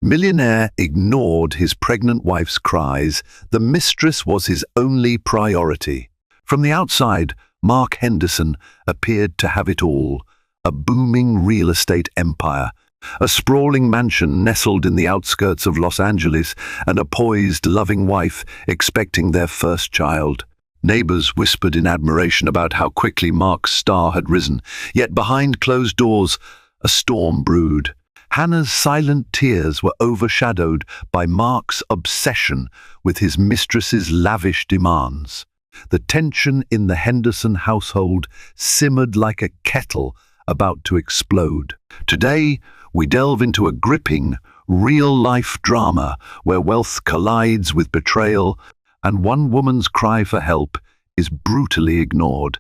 Millionaire ignored his pregnant wife's cries. The mistress was his only priority. From the outside, Mark Henderson appeared to have it all: a booming real estate empire, a sprawling mansion nestled in the outskirts of Los Angeles, and a poised, loving wife expecting their first child. Neighbors whispered in admiration about how quickly Mark's star had risen, yet behind closed doors, a storm brewed. Hannah's silent tears were overshadowed by Mark's obsession with his mistress's lavish demands. The tension in the Henderson household simmered like a kettle about to explode. Today, we delve into a gripping, real-life drama where wealth collides with betrayal, and one woman's cry for help is brutally ignored.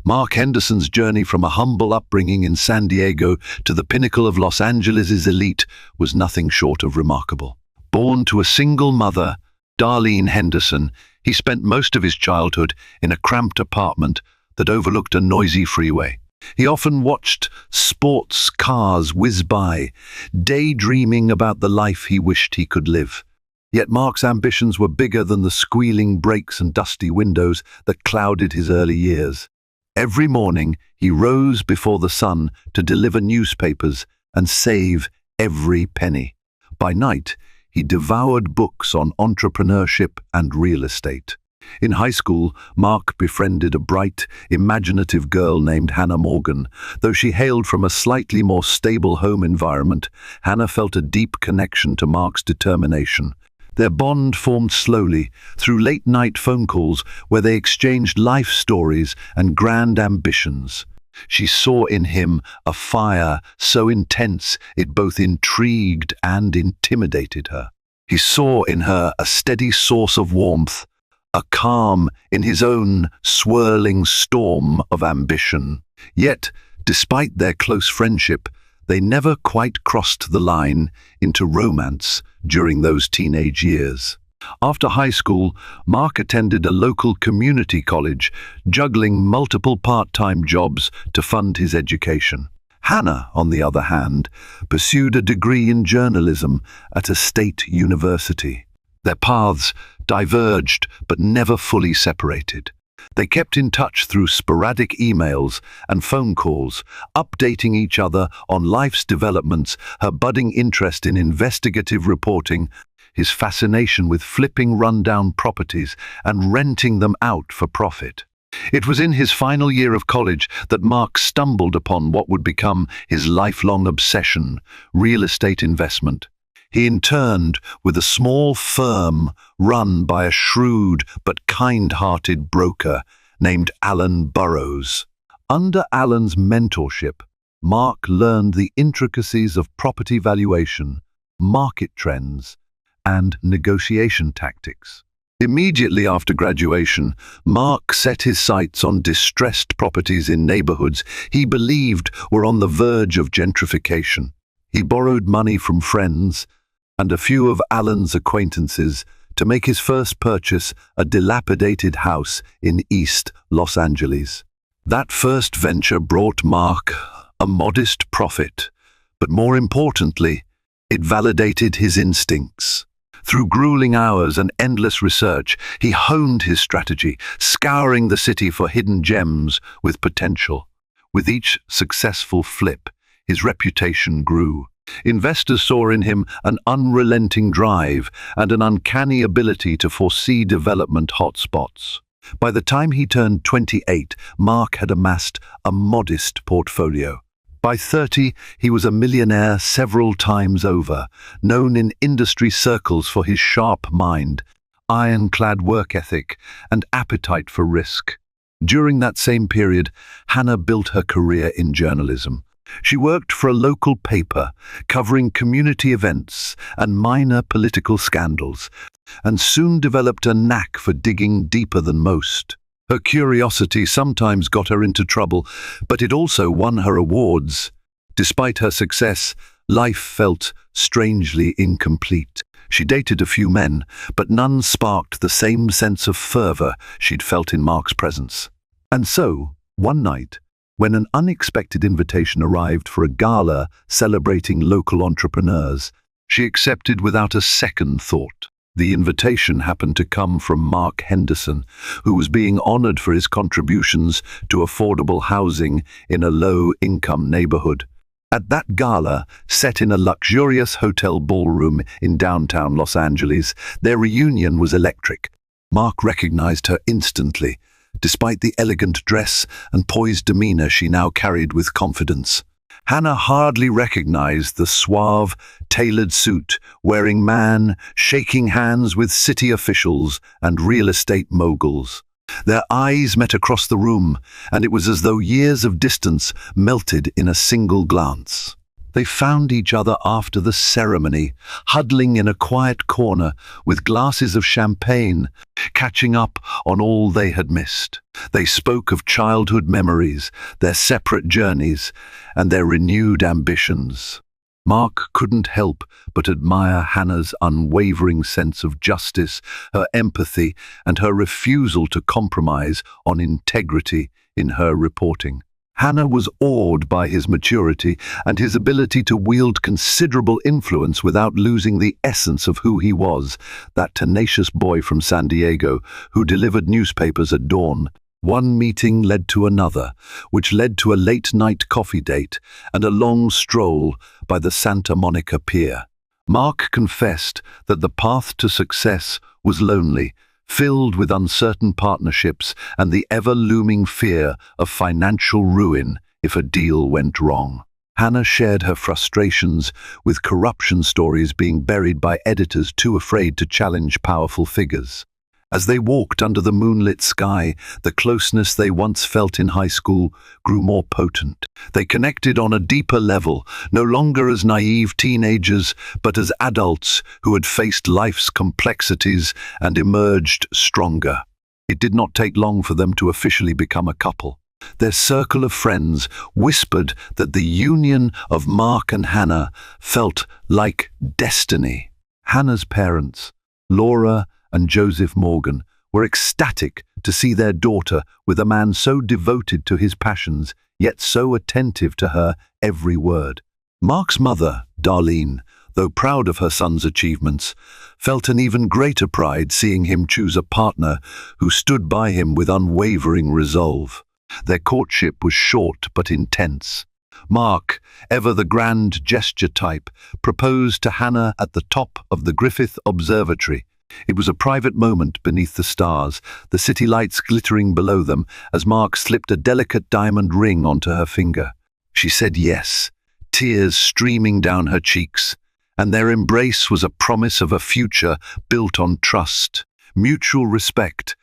Mark Henderson's journey from a humble upbringing in San Diego to the pinnacle of Los Angeles' elite was nothing short of remarkable. Born to a single mother, Darlene Henderson, he spent most of his childhood in a cramped apartment that overlooked a noisy freeway. He often watched sports cars whiz by, daydreaming about the life he wished he could live. Yet Mark's ambitions were bigger than the squealing brakes and dusty windows that clouded his early years. Every morning, he rose before the sun to deliver newspapers and save every penny. By night, he devoured books on entrepreneurship and real estate. In high school, Mark befriended a bright, imaginative girl named Hannah Morgan. Though she hailed from a slightly more stable home environment, Hannah felt a deep connection to Mark's determination. Their bond formed slowly through late-night phone calls where they exchanged life stories and grand ambitions. She saw in him a fire so intense it both intrigued and intimidated her. He saw in her a steady source of warmth, a calm in his own swirling storm of ambition. Yet, despite their close friendship, they never quite crossed the line into romance during those teenage years. After high school, Mark attended a local community college, juggling multiple part-time jobs to fund his education. Hannah, on the other hand, pursued a degree in journalism at a state university. Their paths diverged but never fully separated. They kept in touch through sporadic emails and phone calls, updating each other on life's developments, her budding interest in investigative reporting, his fascination with flipping rundown properties and renting them out for profit. It was in his final year of college that Mark stumbled upon what would become his lifelong obsession: real estate investment. He interned with a small firm run by a shrewd but kind-hearted broker named Alan Burrows. Under Alan's mentorship, Mark learned the intricacies of property valuation, market trends, and negotiation tactics. Immediately after graduation, Mark set his sights on distressed properties in neighborhoods he believed were on the verge of gentrification. He borrowed money from friends and a few of Alan's acquaintances to make his first purchase, a dilapidated house in East Los Angeles. That first venture brought Mark a modest profit, but more importantly, it validated his instincts. Through grueling hours and endless research, he honed his strategy, scouring the city for hidden gems with potential. With each successful flip, his reputation grew. Investors saw in him an unrelenting drive and an uncanny ability to foresee development hotspots. By the time he turned 28, Mark had amassed a modest portfolio. By 30, he was a millionaire several times over, known in industry circles for his sharp mind, ironclad work ethic, and appetite for risk. During that same period, Hannah built her career in journalism. She worked for a local paper, covering community events and minor political scandals, and soon developed a knack for digging deeper than most. Her curiosity sometimes got her into trouble, but it also won her awards. Despite her success, life felt strangely incomplete. She dated a few men, but none sparked the same sense of fervor she'd felt in Mark's presence. And so, one night, when an unexpected invitation arrived for a gala celebrating local entrepreneurs, She accepted without a second thought. The invitation happened to come from Mark Henderson, who was being honored for his contributions to affordable housing in a low-income neighborhood. At that gala, set in a luxurious hotel ballroom in downtown Los Angeles, their reunion was electric. Mark recognized her instantly, despite the elegant dress and poised demeanor she now carried with confidence. Hannah hardly recognized the suave, tailored suit wearing man shaking hands with city officials and real estate moguls. Their eyes met across the room, and it was as though years of distance melted in a single glance. They found each other after the ceremony, huddling in a quiet corner with glasses of champagne, catching up on all they had missed. They spoke of childhood memories, their separate journeys, and their renewed ambitions. Mark couldn't help but admire Hannah's unwavering sense of justice, her empathy, and her refusal to compromise on integrity in her reporting. Hannah was awed by his maturity and his ability to wield considerable influence without losing the essence of who he was, that tenacious boy from San Diego who delivered newspapers at dawn. One meeting led to another, which led to a late-night coffee date and a long stroll by the Santa Monica Pier. Mark confessed that the path to success was lonely, filled with uncertain partnerships and the ever-looming fear of financial ruin if a deal went wrong. Hannah shared her frustrations with corruption stories being buried by editors too afraid to challenge powerful figures. As they walked under the moonlit sky, the closeness they once felt in high school grew more potent. They connected on a deeper level, no longer as naive teenagers, but as adults who had faced life's complexities and emerged stronger. It did not take long for them to officially become a couple. Their circle of friends whispered that the union of Mark and Hannah felt like destiny. Hannah's parents, Laura and Joseph Morgan, were ecstatic to see their daughter with a man so devoted to his passions, yet so attentive to her every word. Mark's mother, Darlene, though proud of her son's achievements, felt an even greater pride seeing him choose a partner who stood by him with unwavering resolve. Their courtship was short but intense. Mark, ever the grand gesture type, proposed to Hannah at the top of the Griffith Observatory. It was a private moment beneath the stars, the city lights glittering below them as Mark slipped a delicate diamond ring onto her finger. She said yes, tears streaming down her cheeks, and their embrace was a promise of a future built on trust, mutual respect,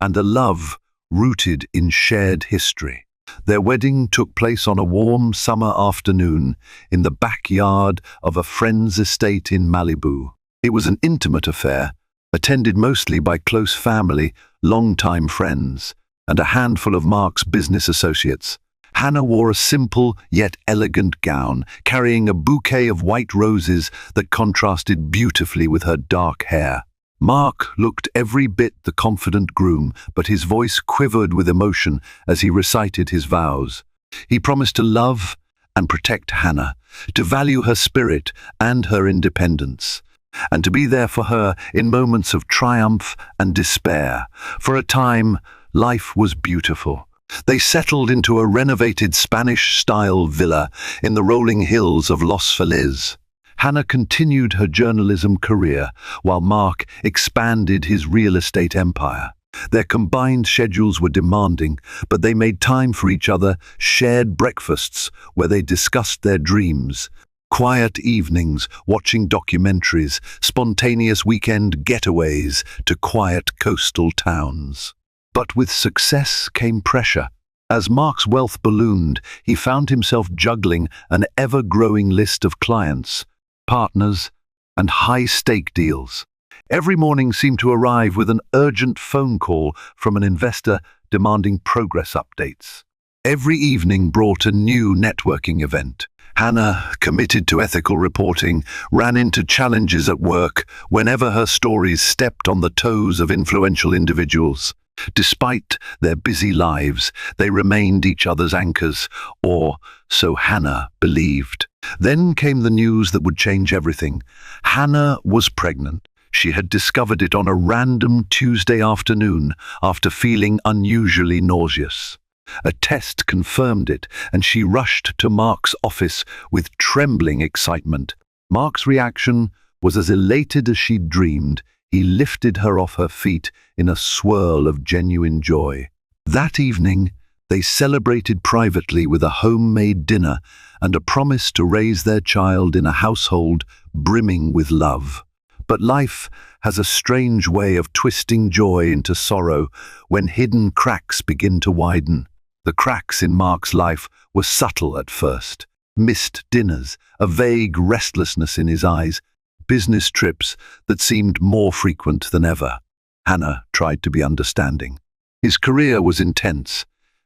and a love rooted in shared history. Their wedding took place on a warm summer afternoon in the backyard of a friend's estate in Malibu. It was an intimate affair, attended mostly by close family, longtime friends, and a handful of Mark's business associates. Hannah wore a simple yet elegant gown, carrying a bouquet of white roses that contrasted beautifully with her dark hair. Mark looked every bit the confident groom, but his voice quivered with emotion as he recited his vows. He promised to love and protect Hannah, to value her spirit and her independence, and to be there for her in moments of triumph and despair. For a time, life was beautiful. They settled into a renovated Spanish-style villa in the rolling hills of Los Feliz. Hannah continued her journalism career, while Mark expanded his real estate empire. Their combined schedules were demanding, but they made time for each other, shared breakfasts where they discussed their dreams, quiet evenings watching documentaries, spontaneous weekend getaways to quiet coastal towns. But with success came pressure. As Mark's wealth ballooned, he found himself juggling an ever-growing list of clients, partners, and high-stake deals. Every morning seemed to arrive with an urgent phone call from an investor demanding progress updates. Every evening brought a new networking event. Hannah, committed to ethical reporting, ran into challenges at work whenever her stories stepped on the toes of influential individuals. Despite their busy lives, they remained each other's anchors, or so Hannah believed. Then came the news that would change everything. Hannah was pregnant. She had discovered it on a random Tuesday afternoon after feeling unusually nauseous. A test confirmed it, and she rushed to Mark's office with trembling excitement. Mark's reaction was as elated as she'd dreamed. He lifted her off her feet in a swirl of genuine joy. That evening, they celebrated privately with a homemade dinner and a promise to raise their child in a household brimming with love. But life has a strange way of twisting joy into sorrow when hidden cracks begin to widen. The cracks in Mark's life were subtle at first. Missed dinners, a vague restlessness in his eyes, business trips that seemed more frequent than ever. Hannah tried to be understanding. His career was intense,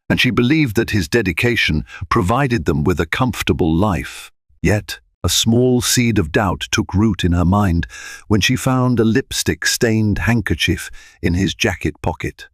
and she believed that his dedication provided them with a comfortable life. Yet, a small seed of doubt took root in her mind when she found a lipstick-stained handkerchief in his jacket pocket.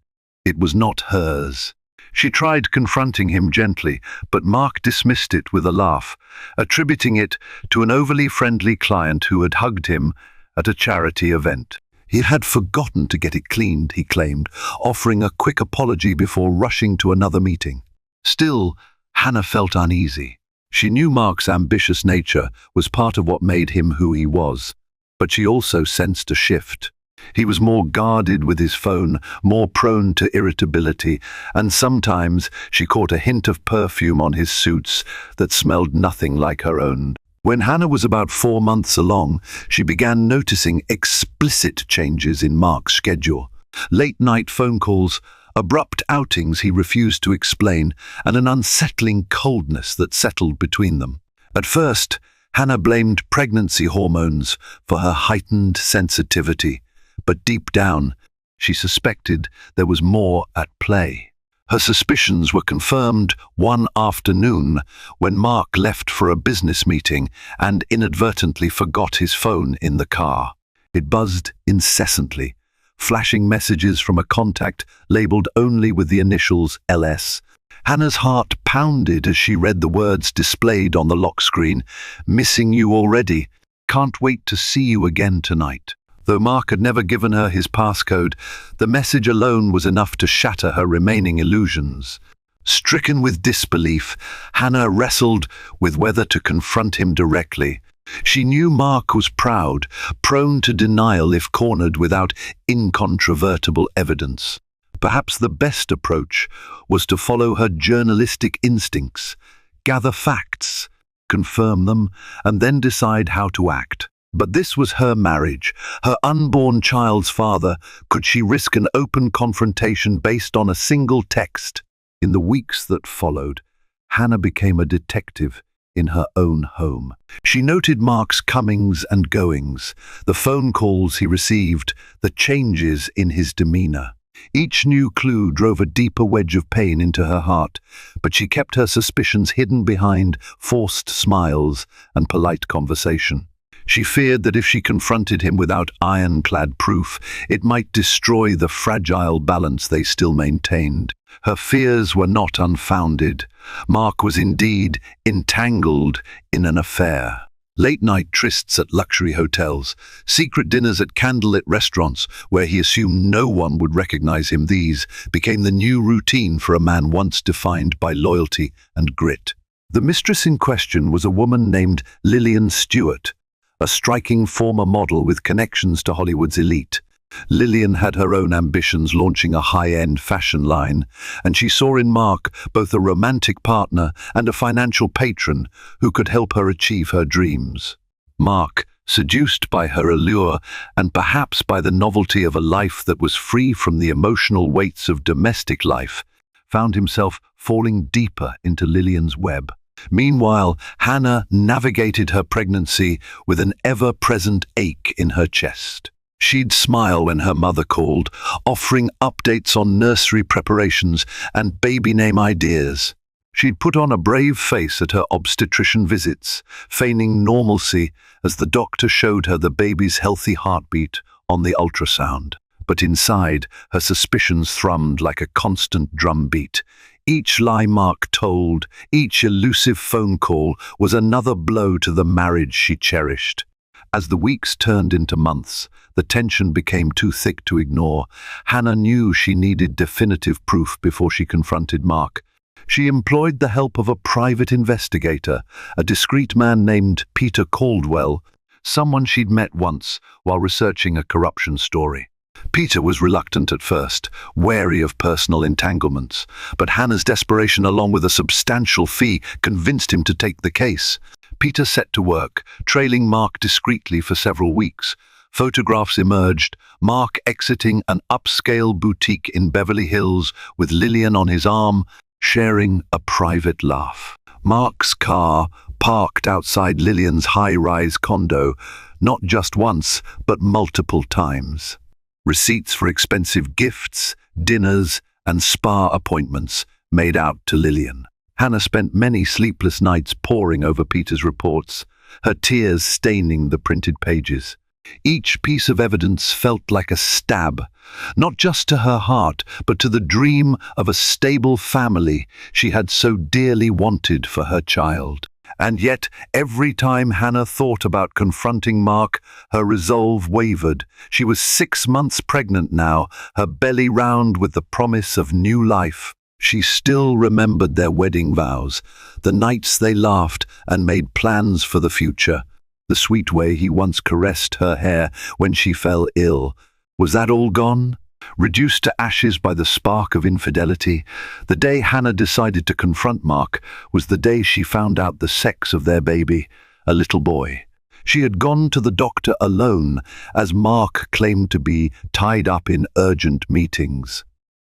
It was not hers. She tried confronting him gently, but Mark dismissed it with a laugh, attributing it to an overly friendly client who had hugged him at a charity event. He had forgotten to get it cleaned, he claimed, offering a quick apology before rushing to another meeting. Still, Hannah felt uneasy. She knew Mark's ambitious nature was part of what made him who he was, but she also sensed a shift. He was more guarded with his phone, more prone to irritability, and sometimes she caught a hint of perfume on his suits that smelled nothing like her own. When Hannah was about 4 months along, she began noticing explicit changes in Mark's schedule. Late-night phone calls, abrupt outings he refused to explain, and an unsettling coldness that settled between them. At first, Hannah blamed pregnancy hormones for her heightened sensitivity, but deep down, she suspected there was more at play. Her suspicions were confirmed one afternoon when Mark left for a business meeting and inadvertently forgot his phone in the car. It buzzed incessantly, flashing messages from a contact labeled only with the initials LS. Hannah's heart pounded as she read the words displayed on the lock screen. "Missing you already. Can't wait to see you again tonight." Though Mark had never given her his passcode, the message alone was enough to shatter her remaining illusions. Stricken with disbelief, Hannah wrestled with whether to confront him directly. She knew Mark was proud, prone to denial if cornered without incontrovertible evidence. Perhaps the best approach was to follow her journalistic instincts, gather facts, confirm them, and then decide how to act. But this was her marriage, her unborn child's father. Could she risk an open confrontation based on a single text? In the weeks that followed, Hannah became a detective in her own home. She noted Mark's comings and goings, the phone calls he received, the changes in his demeanor. Each new clue drove a deeper wedge of pain into her heart, but she kept her suspicions hidden behind forced smiles and polite conversation. She feared that if she confronted him without ironclad proof, it might destroy the fragile balance they still maintained. Her fears were not unfounded. Mark was indeed entangled in an affair. Late-night trysts at luxury hotels, secret dinners at candlelit restaurants where he assumed no one would recognize him, these became the new routine for a man once defined by loyalty and grit. The mistress in question was a woman named Lillian Stewart, a striking former model with connections to Hollywood's elite. Lillian had her own ambitions, launching a high-end fashion line, and she saw in Mark both a romantic partner and a financial patron who could help her achieve her dreams. Mark, seduced by her allure and perhaps by the novelty of a life that was free from the emotional weights of domestic life, found himself falling deeper into Lillian's web. Meanwhile, Hannah navigated her pregnancy with an ever-present ache in her chest. She'd smile when her mother called, offering updates on nursery preparations and baby name ideas. She'd put on a brave face at her obstetrician visits, feigning normalcy as the doctor showed her the baby's healthy heartbeat on the ultrasound. But inside, her suspicions thrummed like a constant drumbeat. Each lie Mark told, each elusive phone call was another blow to the marriage she cherished. As the weeks turned into months, the tension became too thick to ignore. Hannah knew she needed definitive proof before she confronted Mark. She employed the help of a private investigator, a discreet man named Peter Caldwell, someone she'd met once while researching a corruption story. Peter was reluctant at first, wary of personal entanglements, but Hannah's desperation along with a substantial fee convinced him to take the case. Peter set to work, trailing Mark discreetly for several weeks. Photographs emerged, Mark exiting an upscale boutique in Beverly Hills with Lillian on his arm, sharing a private laugh. Mark's car parked outside Lillian's high-rise condo, not just once, but multiple times. Receipts for expensive gifts, dinners, and spa appointments made out to Lillian. Hannah spent many sleepless nights poring over Peter's reports, her tears staining the printed pages. Each piece of evidence felt like a stab, not just to her heart, but to the dream of a stable family she had so dearly wanted for her child. And yet, every time Hannah thought about confronting Mark, her resolve wavered. She was 6 months pregnant now, her belly round with the promise of new life. She still remembered their wedding vows, the nights they laughed and made plans for the future. The sweet way he once caressed her hair when she fell ill. Was that all gone? Reduced to ashes by the spark of infidelity? The day Hannah decided to confront Mark was the day she found out the sex of their baby, a little boy. She had gone to the doctor alone, as Mark claimed to be tied up in urgent meetings.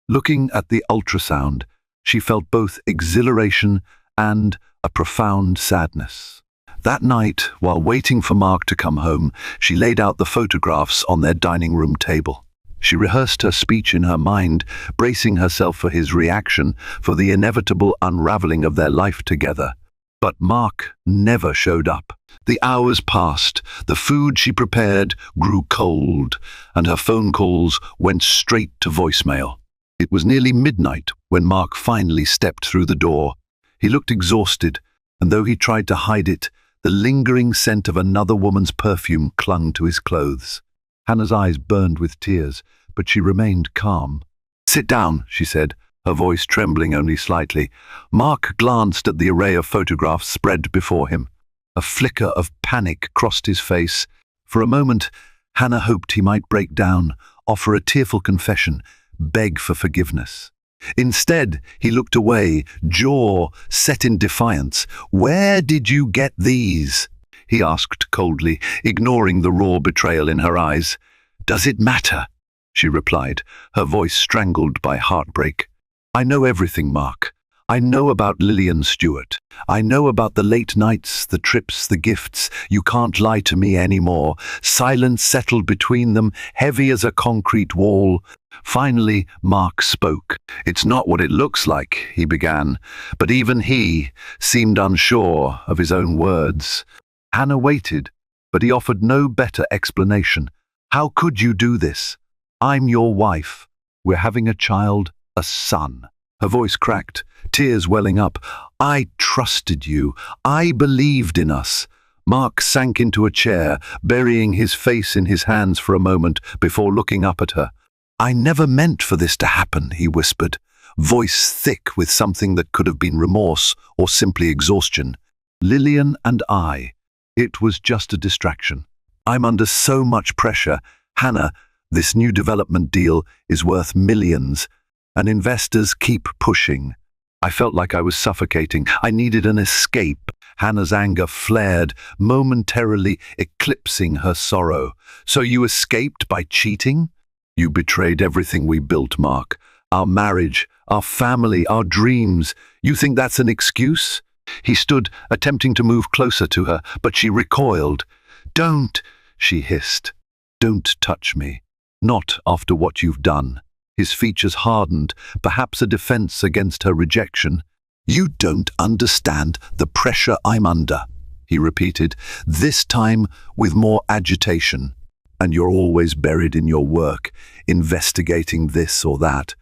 Looking at the ultrasound, she felt both exhilaration and a profound sadness. That night, while waiting for Mark to come home, she laid out the photographs on their dining room table. She rehearsed her speech in her mind, bracing herself for his reaction, for the inevitable unraveling of their life together. But Mark never showed up. The hours passed, the food she prepared grew cold, and her phone calls went straight to voicemail. It was nearly midnight when Mark finally stepped through the door. He looked exhausted, and though he tried to hide it, the lingering scent of another woman's perfume clung to his clothes. Hannah's eyes burned with tears, but she remained calm. "Sit down," she said, her voice trembling only slightly. Mark glanced at the array of photographs spread before him. A flicker of panic crossed his face. For a moment, Hannah hoped he might break down, offer a tearful confession, beg for forgiveness. Instead, he looked away, jaw set in defiance. "Where did you get these?" he asked coldly, ignoring the raw betrayal in her eyes. "Does it matter?" she replied, her voice strangled by heartbreak. "I know everything, Mark. I know about Lillian Stewart. I know about the late nights, the trips, the gifts. You can't lie to me anymore." Silence settled between them, heavy as a concrete wall. Finally, Mark spoke. "It's not what it looks like," he began, but even he seemed unsure of his own words. Hannah waited, but he offered no better explanation. "How could you do this? I'm your wife. We're having a child, a son." Her voice cracked, tears welling up. "I trusted you. I believed in us." Mark sank into a chair, burying his face in his hands for a moment before looking up at her. "I never meant for this to happen," he whispered, voice thick with something that could have been remorse or simply exhaustion. "Lillian and I. It was just a distraction. I'm under so much pressure. Hannah, this new development deal is worth millions, and investors keep pushing." I felt like I was suffocating. I needed an escape. Hannah's anger flared, momentarily eclipsing her sorrow. "So you escaped by cheating? You betrayed everything we built, Mark. Our marriage, our family, our dreams. You think that's an excuse?" He stood, attempting to move closer to her, but she recoiled. "Don't," she hissed. "Don't touch me. Not after what you've done." His features hardened, perhaps a defense against her rejection. "You don't understand the pressure I'm under," he repeated, this time with more agitation. And you're always buried in your work, investigating this or that.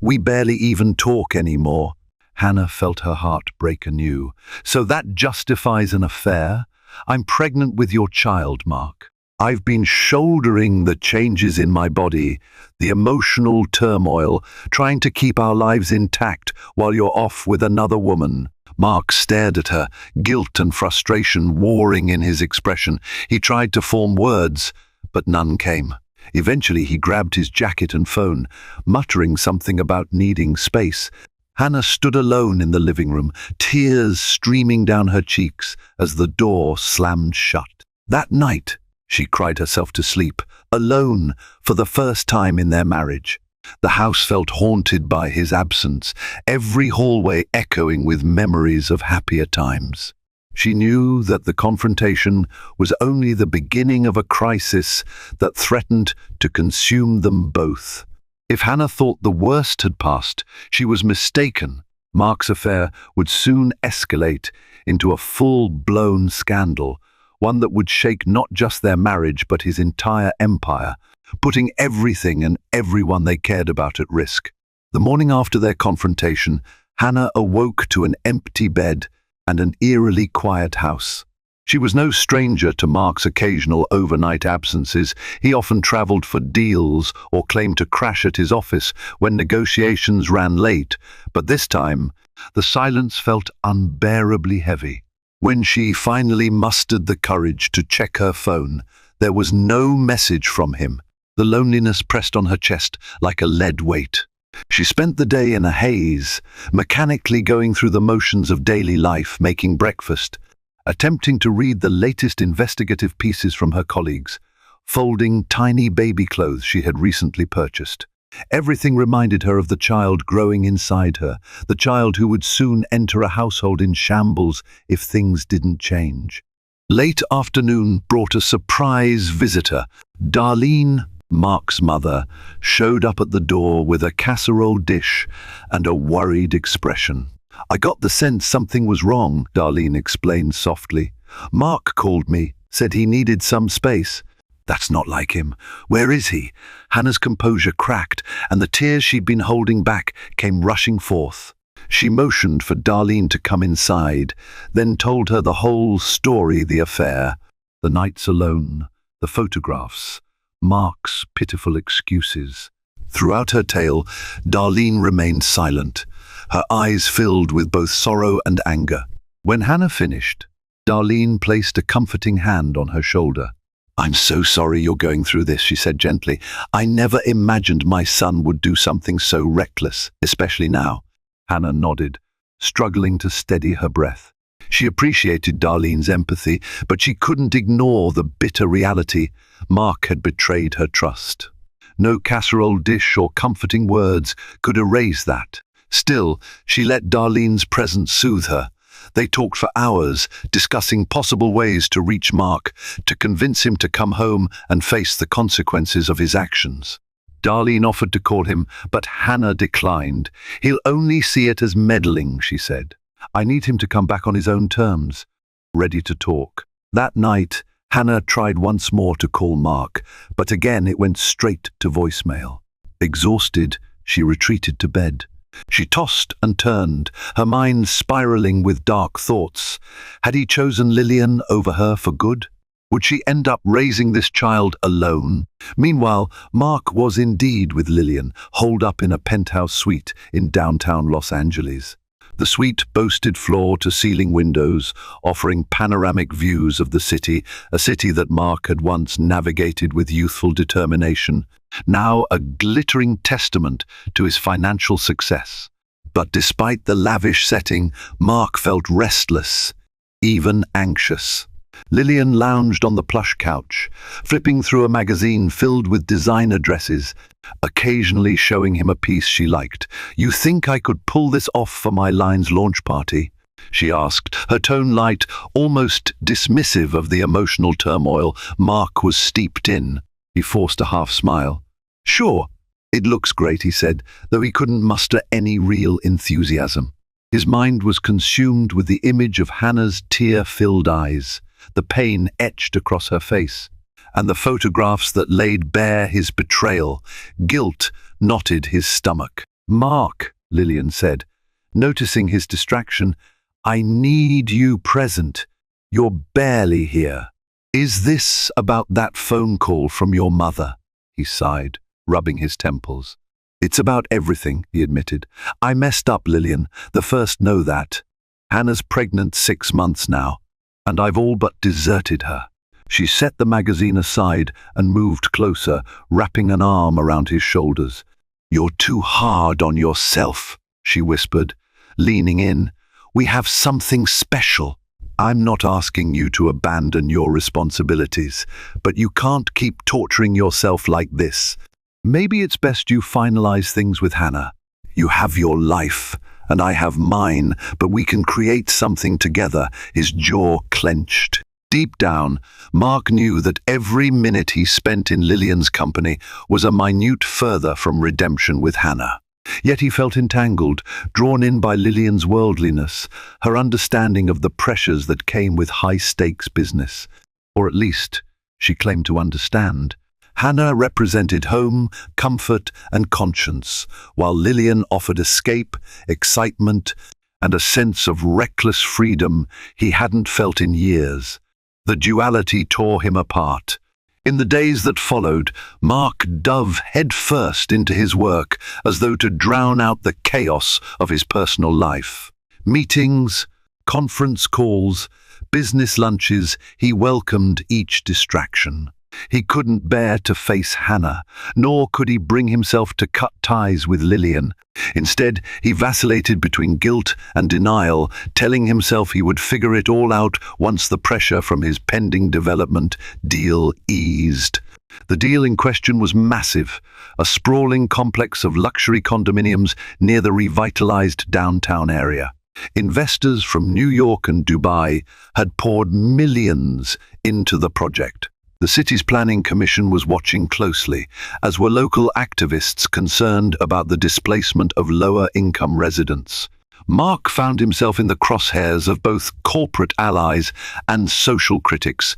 We barely even talk anymore." Hannah felt her heart break anew. "So that justifies an affair? I'm pregnant with your child, Mark. I've been shouldering the changes in my body, the emotional turmoil, trying to keep our lives intact while you're off with another woman." Mark stared at her, guilt and frustration warring in his expression. He tried to form words, but none came. Eventually he grabbed his jacket and phone, muttering something about needing space. Hannah stood alone in the living room, tears streaming down her cheeks as the door slammed shut. That night, she cried herself to sleep, alone for the first time in their marriage. The house felt haunted by his absence, every hallway echoing with memories of happier times. She knew that the confrontation was only the beginning of a crisis that threatened to consume them both. If Hannah thought the worst had passed, she was mistaken. Mark's affair would soon escalate into a full-blown scandal, one that would shake not just their marriage but his entire empire, putting everything and everyone they cared about at risk. The morning after their confrontation, Hannah awoke to an empty bed and an eerily quiet house. She was no stranger to Mark's occasional overnight absences. He often traveled for deals or claimed to crash at his office when negotiations ran late, but this time, the silence felt unbearably heavy. When she finally mustered the courage to check her phone, there was no message from him. The loneliness pressed on her chest like a lead weight. She spent the day in a haze, mechanically going through the motions of daily life, making breakfast, attempting to read the latest investigative pieces from her colleagues, folding tiny baby clothes she had recently purchased. Everything reminded her of the child growing inside her, the child who would soon enter a household in shambles if things didn't change. Late afternoon brought a surprise visitor. Darlene, Mark's mother, showed up at the door with a casserole dish and a worried expression. "I got the sense something was wrong," Darlene explained softly. "Mark called me, said he needed some space." "That's not like him. Where is he?" Hannah's composure cracked, and the tears she'd been holding back came rushing forth. She motioned for Darlene to come inside, then told her the whole story, the affair, the nights alone, the photographs, Mark's pitiful excuses. Throughout her tale, Darlene remained silent, her eyes filled with both sorrow and anger. When Hannah finished, Darlene placed a comforting hand on her shoulder. "I'm so sorry you're going through this," she said gently. "I never imagined my son would do something so reckless, especially now." Hannah nodded, struggling to steady her breath. She appreciated Darlene's empathy, but she couldn't ignore the bitter reality. Mark had betrayed her trust. No casserole dish or comforting words could erase that. Still, she let Darlene's presence soothe her. They talked for hours, discussing possible ways to reach Mark, to convince him to come home and face the consequences of his actions. Darlene offered to call him, but Hannah declined. "He'll only see it as meddling," she said. "I need him to come back on his own terms, ready to talk." That night, Hannah tried once more to call Mark, but again it went straight to voicemail. Exhausted, she retreated to bed. She tossed and turned, her mind spiraling with dark thoughts. Had he chosen Lillian over her for good? Would she end up raising this child alone? Meanwhile, Mark was indeed with Lillian, holed up in a penthouse suite in downtown Los Angeles. The suite boasted floor-to-ceiling windows, offering panoramic views of the city, a city that Mark had once navigated with youthful determination, now a glittering testament to his financial success. But despite the lavish setting, Mark felt restless, even anxious. Lillian lounged on the plush couch, flipping through a magazine filled with designer dresses, occasionally showing him a piece she liked. "You think I could pull this off for my line's launch party?" she asked, her tone light, almost dismissive of the emotional turmoil Mark was steeped in. He forced a half smile. "Sure, it looks great," he said, though he couldn't muster any real enthusiasm. His mind was consumed with the image of Hannah's tear-filled eyes, the pain etched across her face, and the photographs that laid bare his betrayal. Guilt knotted his stomach. "Mark," Lillian said, noticing his distraction, "I need you present. You're barely here." "Is this about that phone call from your mother?" he sighed, rubbing his temples. "It's about everything," he admitted. "I messed up, Lillian. The first know that. Hannah's pregnant 6 months now, and I've all but deserted her." She set the magazine aside and moved closer, wrapping an arm around his shoulders. "You're too hard on yourself," she whispered, leaning in. "We have something special. I'm not asking you to abandon your responsibilities, but you can't keep torturing yourself like this. Maybe it's best you finalize things with Hannah. You have your life, and I have mine, but we can create something together." His jaw clenched. Deep down, Mark knew that every minute he spent in Lillian's company was a minute further from redemption with Hannah. Yet he felt entangled, drawn in by Lillian's worldliness, her understanding of the pressures that came with high-stakes business. Or at least, she claimed to understand. Hannah represented home, comfort, and conscience, while Lillian offered escape, excitement, and a sense of reckless freedom he hadn't felt in years. The duality tore him apart. In the days that followed, Mark dove headfirst into his work as though to drown out the chaos of his personal life. Meetings, conference calls, business lunches, he welcomed each distraction. He couldn't bear to face Hannah, nor could he bring himself to cut ties with Lillian. Instead, he vacillated between guilt and denial, telling himself he would figure it all out once the pressure from his pending development deal eased. The deal in question was massive, a sprawling complex of luxury condominiums near the revitalized downtown area. Investors from New York and Dubai had poured millions into the project. The city's planning commission was watching closely, as were local activists concerned about the displacement of lower-income residents. Mark found himself in the crosshairs of both corporate allies and social critics,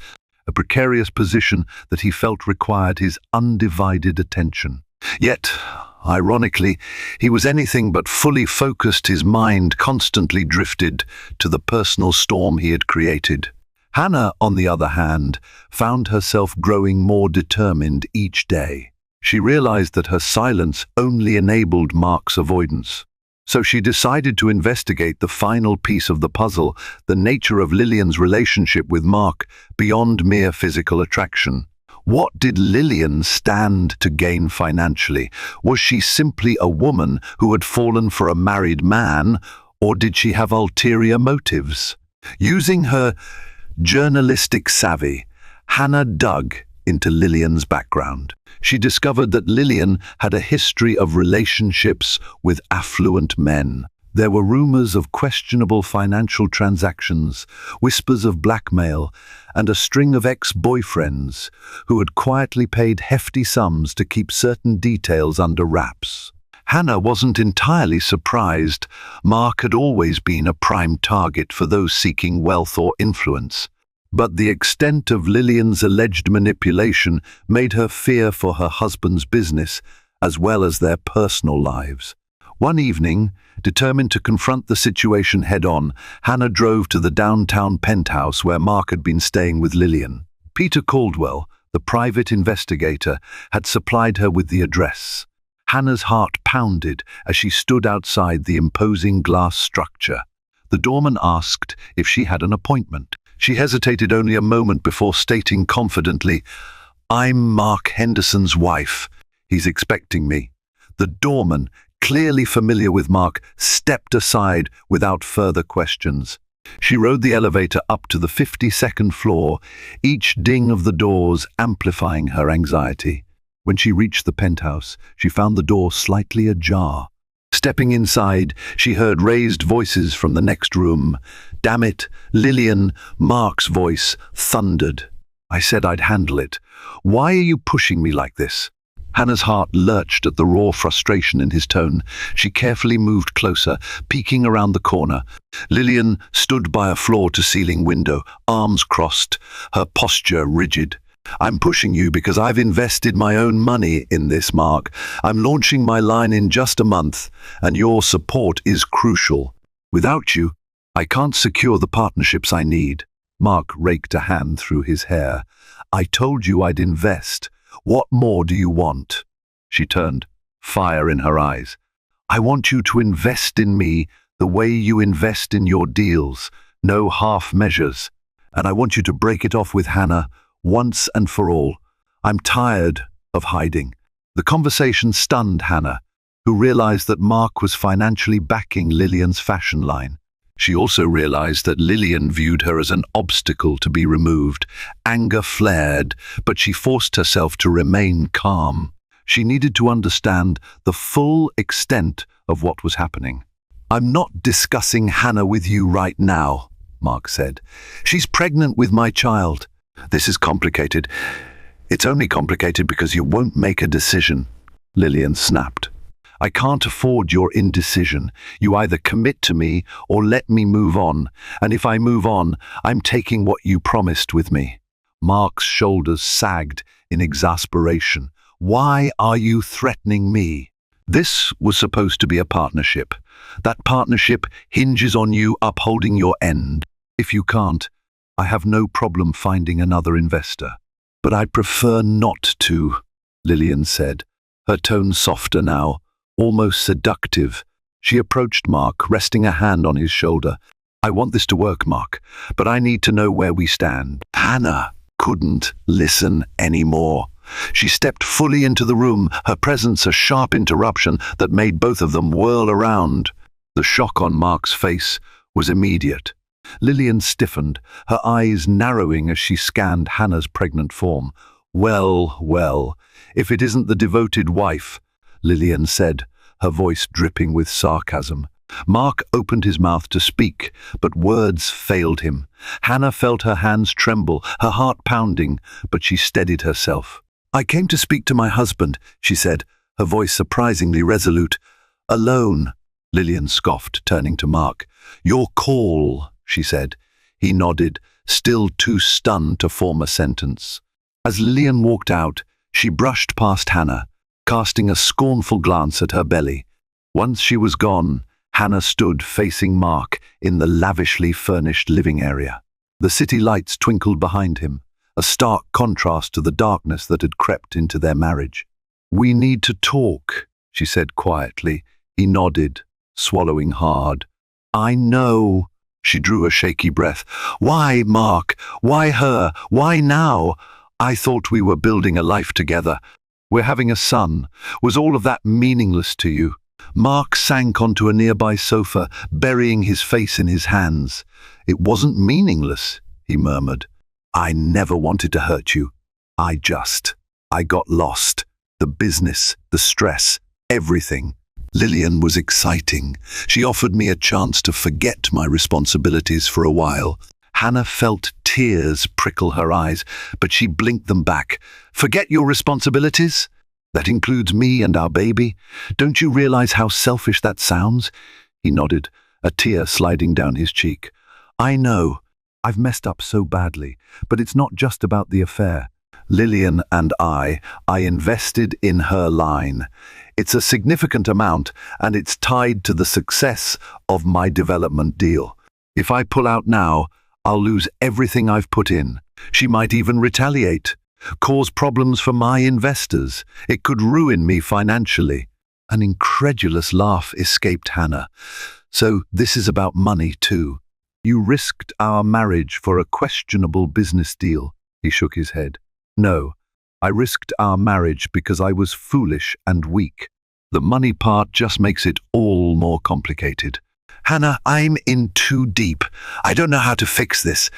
a precarious position that he felt required his undivided attention. Yet, ironically, he was anything but fully focused. His mind constantly drifted to the personal storm he had created. Hannah, on the other hand, found herself growing more determined each day. She realized that her silence only enabled Mark's avoidance. So she decided to investigate the final piece of the puzzle, the nature of Lillian's relationship with Mark beyond mere physical attraction. What did Lillian stand to gain financially? Was she simply a woman who had fallen for a married man, or did she have ulterior motives? Using her journalistic savvy, Hannah dug into Lillian's background. She discovered that Lillian had a history of relationships with affluent men. There were rumors of questionable financial transactions, whispers of blackmail, and a string of ex-boyfriends who had quietly paid hefty sums to keep certain details under wraps. Hannah wasn't entirely surprised. Mark had always been a prime target for those seeking wealth or influence. But the extent of Lillian's alleged manipulation made her fear for her husband's business as well as their personal lives. One evening, determined to confront the situation head-on, Hannah drove to the downtown penthouse where Mark had been staying with Lillian. Peter Caldwell, the private investigator, had supplied her with the address. Hannah's heart pounded as she stood outside the imposing glass structure. The doorman asked if she had an appointment. She hesitated only a moment before stating confidently, "I'm Mark Henderson's wife. He's expecting me." The doorman, clearly familiar with Mark, stepped aside without further questions. She rode the elevator up to the 52nd floor, each ding of the doors amplifying her anxiety. When she reached the penthouse, she found the door slightly ajar. Stepping inside, she heard raised voices from the next room. "Damn it, Lillian," Mark's voice thundered. "I said I'd handle it. Why are you pushing me like this?" Hannah's heart lurched at the raw frustration in his tone. She carefully moved closer, peeking around the corner. Lillian stood by a floor-to-ceiling window, arms crossed, her posture rigid. I'm pushing you because I've invested my own money in this, Mark. I'm launching my line in just a month, and your support is crucial. Without you, I can't secure the partnerships I need. Mark raked a hand through his hair. I told you I'd invest. What more do you want? She turned, fire in her eyes. I want you to invest in me the way you invest in your deals, no half measures. And I want you to break it off with Hannah once and for all. I'm tired of hiding. The conversation stunned Hannah, who realized that Mark was financially backing Lillian's fashion line. She also realized that Lillian viewed her as an obstacle to be removed. Anger flared, but she forced herself to remain calm. She needed to understand the full extent of what was happening. I'm not discussing Hannah with you right now, Mark said. She's pregnant with my child. This is complicated. It's only complicated because you won't make a decision, Lillian snapped. I can't afford your indecision. You either commit to me or let me move on. And if I move on, I'm taking what you promised with me. Mark's shoulders sagged in exasperation. Why are you threatening me? This was supposed to be a partnership. That partnership hinges on you upholding your end. If you can't, I have no problem finding another investor. But I'd prefer not to, Lillian said, her tone softer now, almost seductive. She approached Mark, resting a hand on his shoulder. I want this to work, Mark, but I need to know where we stand. Hannah couldn't listen anymore. She stepped fully into the room, her presence a sharp interruption that made both of them whirl around. The shock on Mark's face was immediate. Lillian stiffened, her eyes narrowing as she scanned Hannah's pregnant form. Well, if it isn't the devoted wife, Lillian said, her voice dripping with sarcasm. Mark opened his mouth to speak, but words failed him. Hannah felt her hands tremble, her heart pounding, but she steadied herself. I came to speak to my husband, she said, her voice surprisingly resolute. Alone, Lillian scoffed, turning to Mark. Your call, she said. He nodded, still too stunned to form a sentence. As Lillian walked out, she brushed past Hannah, casting a scornful glance at her belly. Once she was gone, Hannah stood facing Mark in the lavishly furnished living area. The city lights twinkled behind him, a stark contrast to the darkness that had crept into their marriage. We need to talk, she said quietly. He nodded, swallowing hard. I know. She drew a shaky breath. Why, Mark? Why her? Why now? I thought we were building a life together. We're having a son. Was all of that meaningless to you? Mark sank onto a nearby sofa, burying his face in his hands. It wasn't meaningless, he murmured. I never wanted to hurt you. I got lost. The business, the stress, everything. Lillian was exciting. She offered me a chance to forget my responsibilities for a while. Hannah felt tears prickle her eyes, but she blinked them back. Forget your responsibilities? That includes me and our baby? Don't you realize how selfish that sounds? He nodded, a tear sliding down his cheek. I know. I've messed up so badly, but it's not just about the affair. Lillian and I invested in her line. It's a significant amount, and it's tied to the success of my development deal. If I pull out now, I'll lose everything I've put in. She might even retaliate, cause problems for my investors. It could ruin me financially. An incredulous laugh escaped Hannah. So this is about money too. You risked our marriage for a questionable business deal. He shook his head. No, I risked our marriage because I was foolish and weak. The money part just makes it all more complicated. Hannah, I'm in too deep. I don't know how to fix this.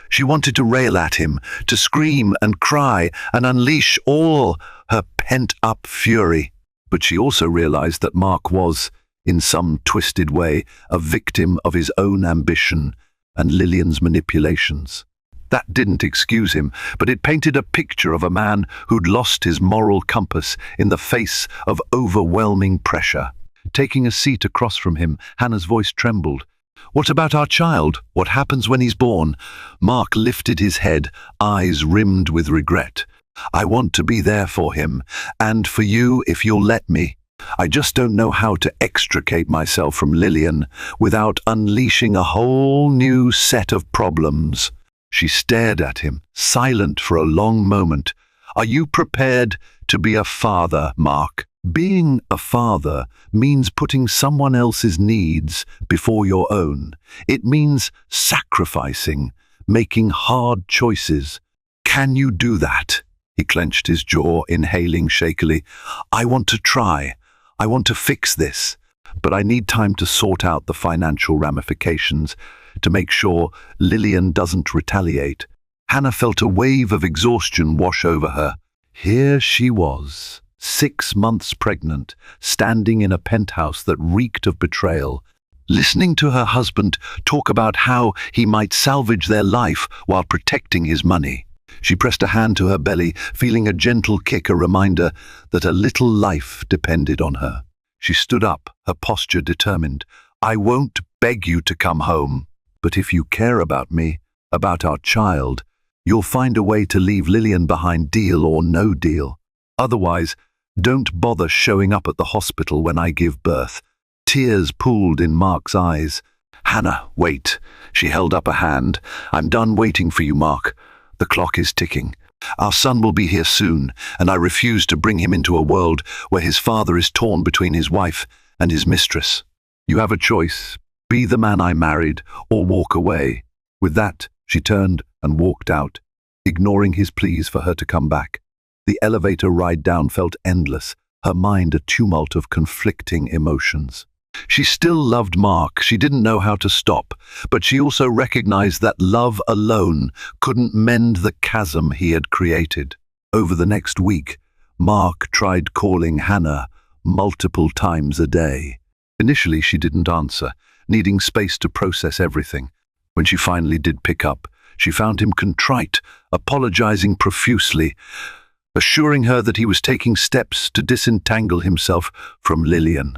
She wanted to rail at him, to scream and cry and unleash all her pent-up fury. But she also realized that Mark was, in some twisted way, a victim of his own ambition and Lillian's manipulations. That didn't excuse him, but it painted a picture of a man who'd lost his moral compass in the face of overwhelming pressure. Taking a seat across from him, Hannah's voice trembled. What about our child? What happens when he's born? Mark lifted his head, eyes rimmed with regret. I want to be there for him, and for you if you'll let me. I just don't know how to extricate myself from Lillian without unleashing a whole new set of problems. She stared at him, silent for a long moment. Are you prepared to be a father, Mark? Being a father means putting someone else's needs before your own. It means sacrificing, making hard choices. Can you do that? He clenched his jaw, inhaling shakily. I want to try. I want to fix this, but I need time to sort out the financial ramifications to make sure Lillian doesn't retaliate. Hannah felt a wave of exhaustion wash over her. Here she was, 6 months pregnant, standing in a penthouse that reeked of betrayal, listening to her husband talk about how he might salvage their life while protecting his money. She pressed a hand to her belly, feeling a gentle kick, a reminder that a little life depended on her. She stood up, her posture determined. I won't beg you to come home, but if you care about me, about our child, you'll find a way to leave Lillian behind, deal or no deal. Otherwise, don't bother showing up at the hospital when I give birth. Tears pooled in Mark's eyes. Hannah, wait. She held up a hand. I'm done waiting for you, Mark. The clock is ticking. Our son will be here soon, and I refuse to bring him into a world where his father is torn between his wife and his mistress. You have a choice. Be the man I married, or walk away. With that, she turned and walked out, ignoring his pleas for her to come back. The elevator ride down felt endless, her mind a tumult of conflicting emotions. She still loved Mark. She didn't know how to stop, but she also recognized that love alone couldn't mend the chasm he had created. Over the next week, Mark tried calling Hannah multiple times a day. Initially, she didn't answer, needing space to process everything. When she finally did pick up, she found him contrite, apologizing profusely, assuring her that he was taking steps to disentangle himself from Lillian.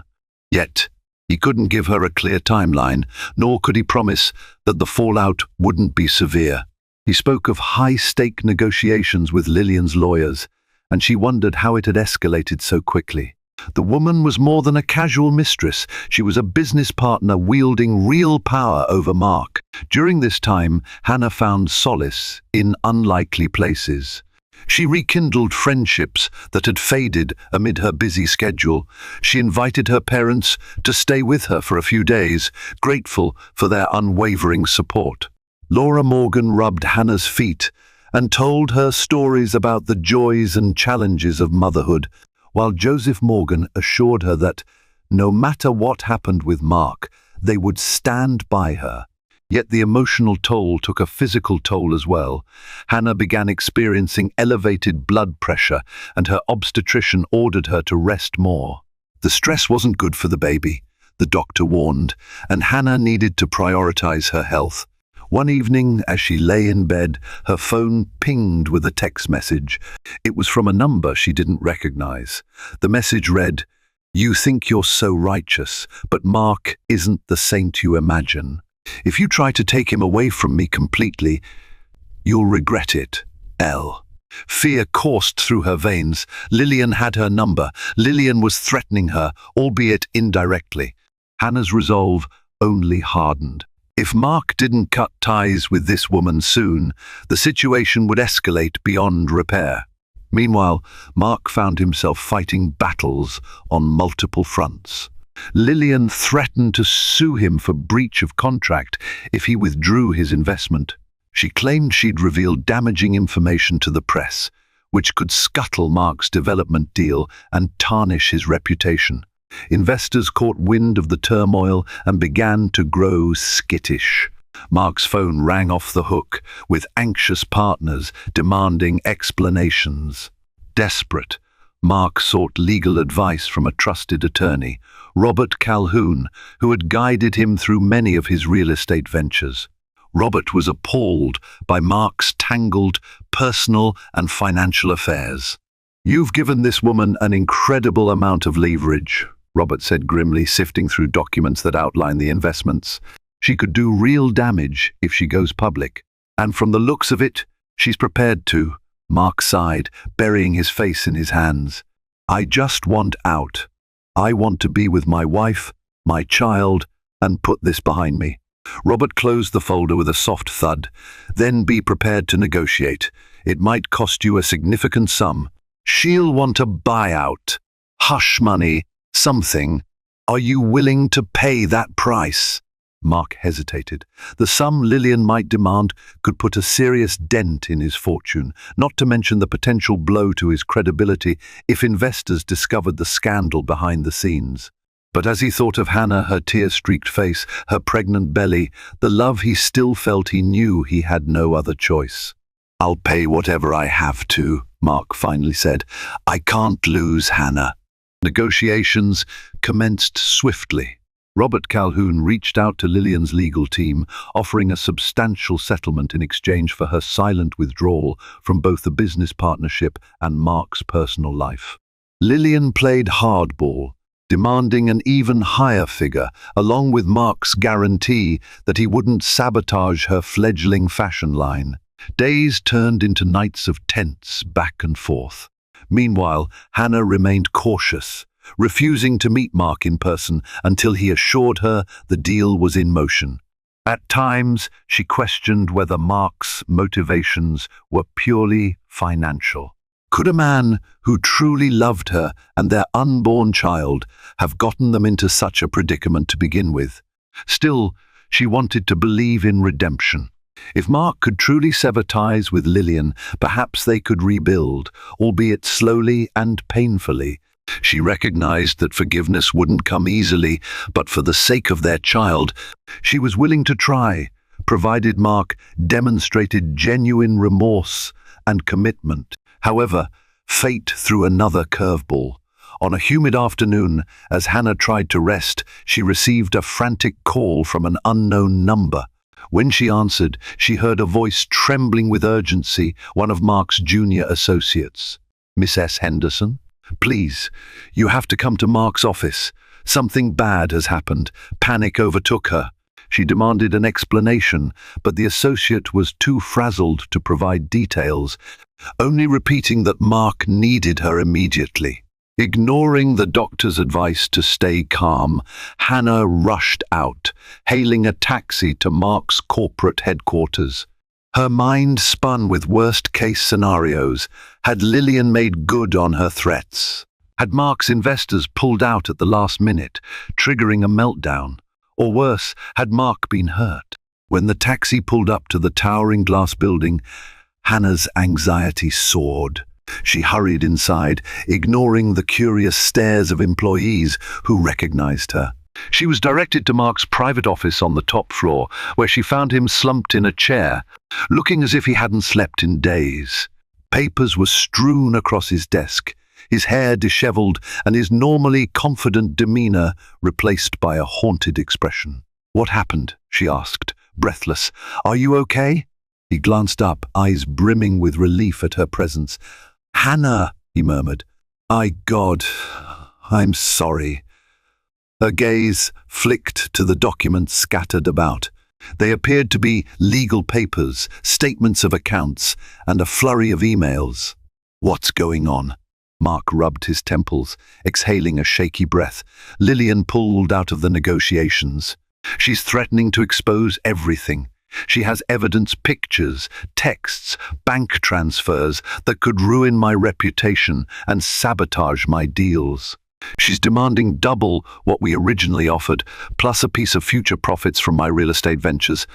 Yet, he couldn't give her a clear timeline, nor could he promise that the fallout wouldn't be severe. He spoke of high-stake negotiations with Lillian's lawyers, and she wondered how it had escalated so quickly. The woman was more than a casual mistress. She was a business partner wielding real power over Mark. During this time, Hannah found solace in unlikely places. She rekindled friendships that had faded amid her busy schedule. She invited her parents to stay with her for a few days, grateful for their unwavering support. Laura Morgan rubbed Hannah's feet and told her stories about the joys and challenges of motherhood, while Joseph Morgan assured her that, no matter what happened with Mark, they would stand by her. Yet the emotional toll took a physical toll as well. Hannah began experiencing elevated blood pressure, and her obstetrician ordered her to rest more. The stress wasn't good for the baby, the doctor warned, and Hannah needed to prioritize her health. One evening, as she lay in bed, her phone pinged with a text message. It was from a number she didn't recognize. The message read, "You think you're so righteous, but Mark isn't the saint you imagine. If you try to take him away from me completely, you'll regret it. L." Fear coursed through her veins. Lillian had her number. Lillian was threatening her, albeit indirectly. Hannah's resolve only hardened. If Mark didn't cut ties with this woman soon, the situation would escalate beyond repair. Meanwhile, Mark found himself fighting battles on multiple fronts. Lillian threatened to sue him for breach of contract if he withdrew his investment. She claimed she'd revealed damaging information to the press, which could scuttle Mark's development deal and tarnish his reputation. Investors caught wind of the turmoil and began to grow skittish. Mark's phone rang off the hook, with anxious partners demanding explanations. Desperate, Mark sought legal advice from a trusted attorney, Robert Calhoun, who had guided him through many of his real estate ventures. Robert was appalled by Mark's tangled personal and financial affairs. "You've given this woman an incredible amount of leverage," Robert said grimly, sifting through documents that outlined the investments. She could do real damage if she goes public. And from the looks of it, she's prepared to. Mark sighed, burying his face in his hands. I just want out. I want to be with my wife, my child, and put this behind me. Robert closed the folder with a soft thud. Then be prepared to negotiate. It might cost you a significant sum. She'll want a buyout. Hush money. Something. Are you willing to pay that price? Mark hesitated. The sum Lillian might demand could put a serious dent in his fortune, not to mention the potential blow to his credibility if investors discovered the scandal behind the scenes. But as he thought of Hannah, her tear-streaked face, her pregnant belly, the love he still felt, he knew he had no other choice. I'll pay whatever I have to, Mark finally said. I can't lose Hannah. Negotiations commenced swiftly. Robert Calhoun reached out to Lillian's legal team, offering a substantial settlement in exchange for her silent withdrawal from both the business partnership and Mark's personal life. Lillian played hardball, demanding an even higher figure, along with Mark's guarantee that he wouldn't sabotage her fledgling fashion line. Days turned into nights of tense back and forth. Meanwhile, Hannah remained cautious, refusing to meet Mark in person until he assured her the deal was in motion. At times, she questioned whether Mark's motivations were purely financial. Could a man who truly loved her and their unborn child have gotten them into such a predicament to begin with? Still, she wanted to believe in redemption. If Mark could truly sever ties with Lillian, perhaps they could rebuild, albeit slowly and painfully. She recognized that forgiveness wouldn't come easily, but for the sake of their child, she was willing to try, provided Mark demonstrated genuine remorse and commitment. However, fate threw another curveball. On a humid afternoon, as Hannah tried to rest, she received a frantic call from an unknown number. When she answered, she heard a voice trembling with urgency, one of Mark's junior associates. Miss S. Henderson? Please, you have to come to Mark's office. Something bad has happened. Panic overtook her. She demanded an explanation, but the associate was too frazzled to provide details, only repeating that Mark needed her immediately. Ignoring the doctor's advice to stay calm, Hannah rushed out, hailing a taxi to Mark's corporate headquarters. Her mind spun with worst-case scenarios. Had Lillian made good on her threats? Had Mark's investors pulled out at the last minute, triggering a meltdown? Or worse, had Mark been hurt? When the taxi pulled up to the towering glass building, Hannah's anxiety soared. She hurried inside, ignoring the curious stares of employees who recognized her. She was directed to Mark's private office on the top floor, where she found him slumped in a chair, looking as if he hadn't slept in days. Papers were strewn across his desk, his hair disheveled and his normally confident demeanor replaced by a haunted expression. What happened? She asked, breathless. Are you okay? He glanced up, eyes brimming with relief at her presence. Hannah, he murmured. God, I'm sorry. Her gaze flicked to the documents scattered about. They appeared to be legal papers, statements of accounts, and a flurry of emails. What's going on? Mark rubbed his temples, exhaling a shaky breath. Lillian pulled out of the negotiations. She's threatening to expose everything. She has evidence, pictures, texts, bank transfers that could ruin my reputation and sabotage my deals. She's demanding double what we originally offered, plus a piece of future profits from my real estate ventures.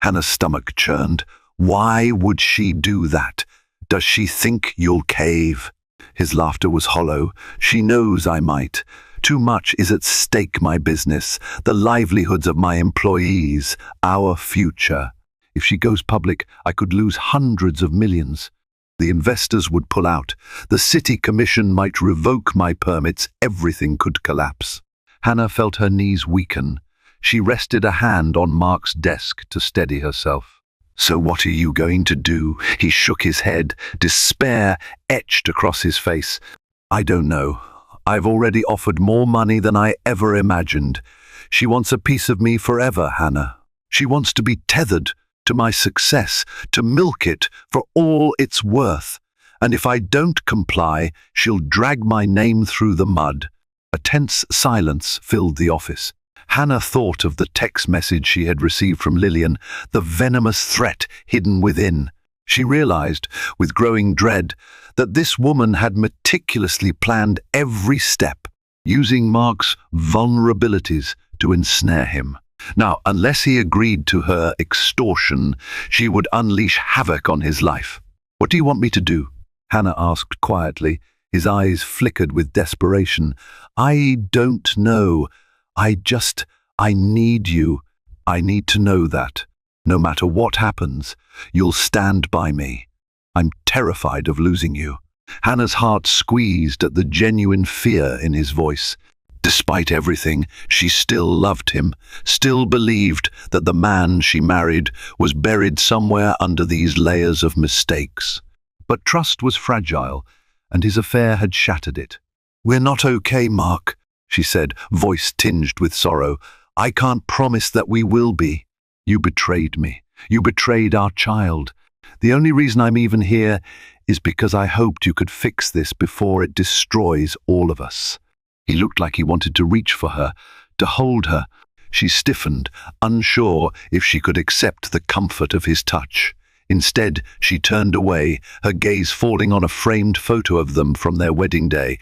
Hannah's stomach churned. Why would she do that? Does she think you'll cave? His laughter was hollow. She knows I might. Too much is at stake, my business, the livelihoods of my employees, our future. If she goes public, I could lose hundreds of millions. The investors would pull out. The city commission might revoke my permits. Everything could collapse. Hannah felt her knees weaken. She rested a hand on Mark's desk to steady herself. So what are you going to do? He shook his head, despair etched across his face. I don't know. I've already offered more money than I ever imagined. She wants a piece of me forever, Hannah. She wants to be tethered to my success, to milk it for all it's worth. And if I don't comply, she'll drag my name through the mud. A tense silence filled the office. Hannah thought of the text message she had received from Lillian, the venomous threat hidden within. She realized, with growing dread, that this woman had meticulously planned every step, using Mark's vulnerabilities to ensnare him. Now, unless he agreed to her extortion, she would unleash havoc on his life. "What do you want me to do?" Hannah asked quietly. His eyes flickered with desperation. "I don't know. I need you. I need to know that, no matter what happens, you'll stand by me. I'm terrified of losing you." Hannah's heart squeezed at the genuine fear in his voice. Despite everything, she still loved him, still believed that the man she married was buried somewhere under these layers of mistakes. But trust was fragile, and his affair had shattered it. "We're not okay, Mark," she said, voice tinged with sorrow. "I can't promise that we will be. You betrayed me. You betrayed our child. The only reason I'm even here is because I hoped you could fix this before it destroys all of us." He looked like he wanted to reach for her, to hold her. She stiffened, unsure if she could accept the comfort of his touch. Instead, she turned away, her gaze falling on a framed photo of them from their wedding day,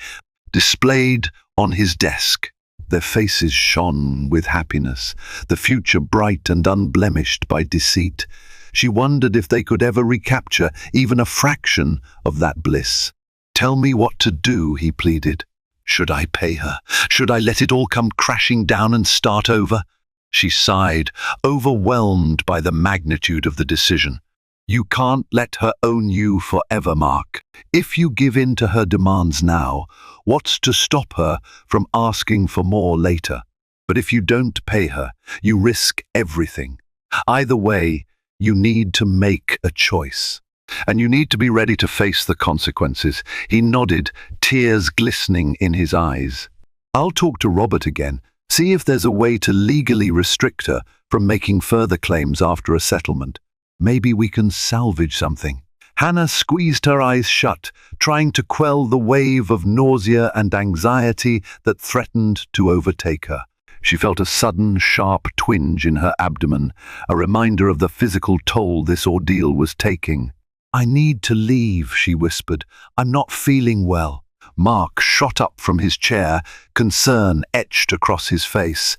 displayed on his desk. Their faces shone with happiness, the future bright and unblemished by deceit. She wondered if they could ever recapture even a fraction of that bliss. "Tell me what to do," he pleaded. "Should I pay her? Should I let it all come crashing down and start over?" She sighed, overwhelmed by the magnitude of the decision. "You can't let her own you forever, Mark. If you give in to her demands now, what's to stop her from asking for more later? But if you don't pay her, you risk everything. Either way, you need to make a choice. And you need to be ready to face the consequences." He nodded, tears glistening in his eyes. "I'll talk to Robert again, see if there's a way to legally restrict her from making further claims after a settlement. Maybe we can salvage something." Hannah squeezed her eyes shut, trying to quell the wave of nausea and anxiety that threatened to overtake her. She felt a sudden, sharp twinge in her abdomen, a reminder of the physical toll this ordeal was taking. "I need to leave," she whispered. "I'm not feeling well." Mark shot up from his chair, concern etched across his face.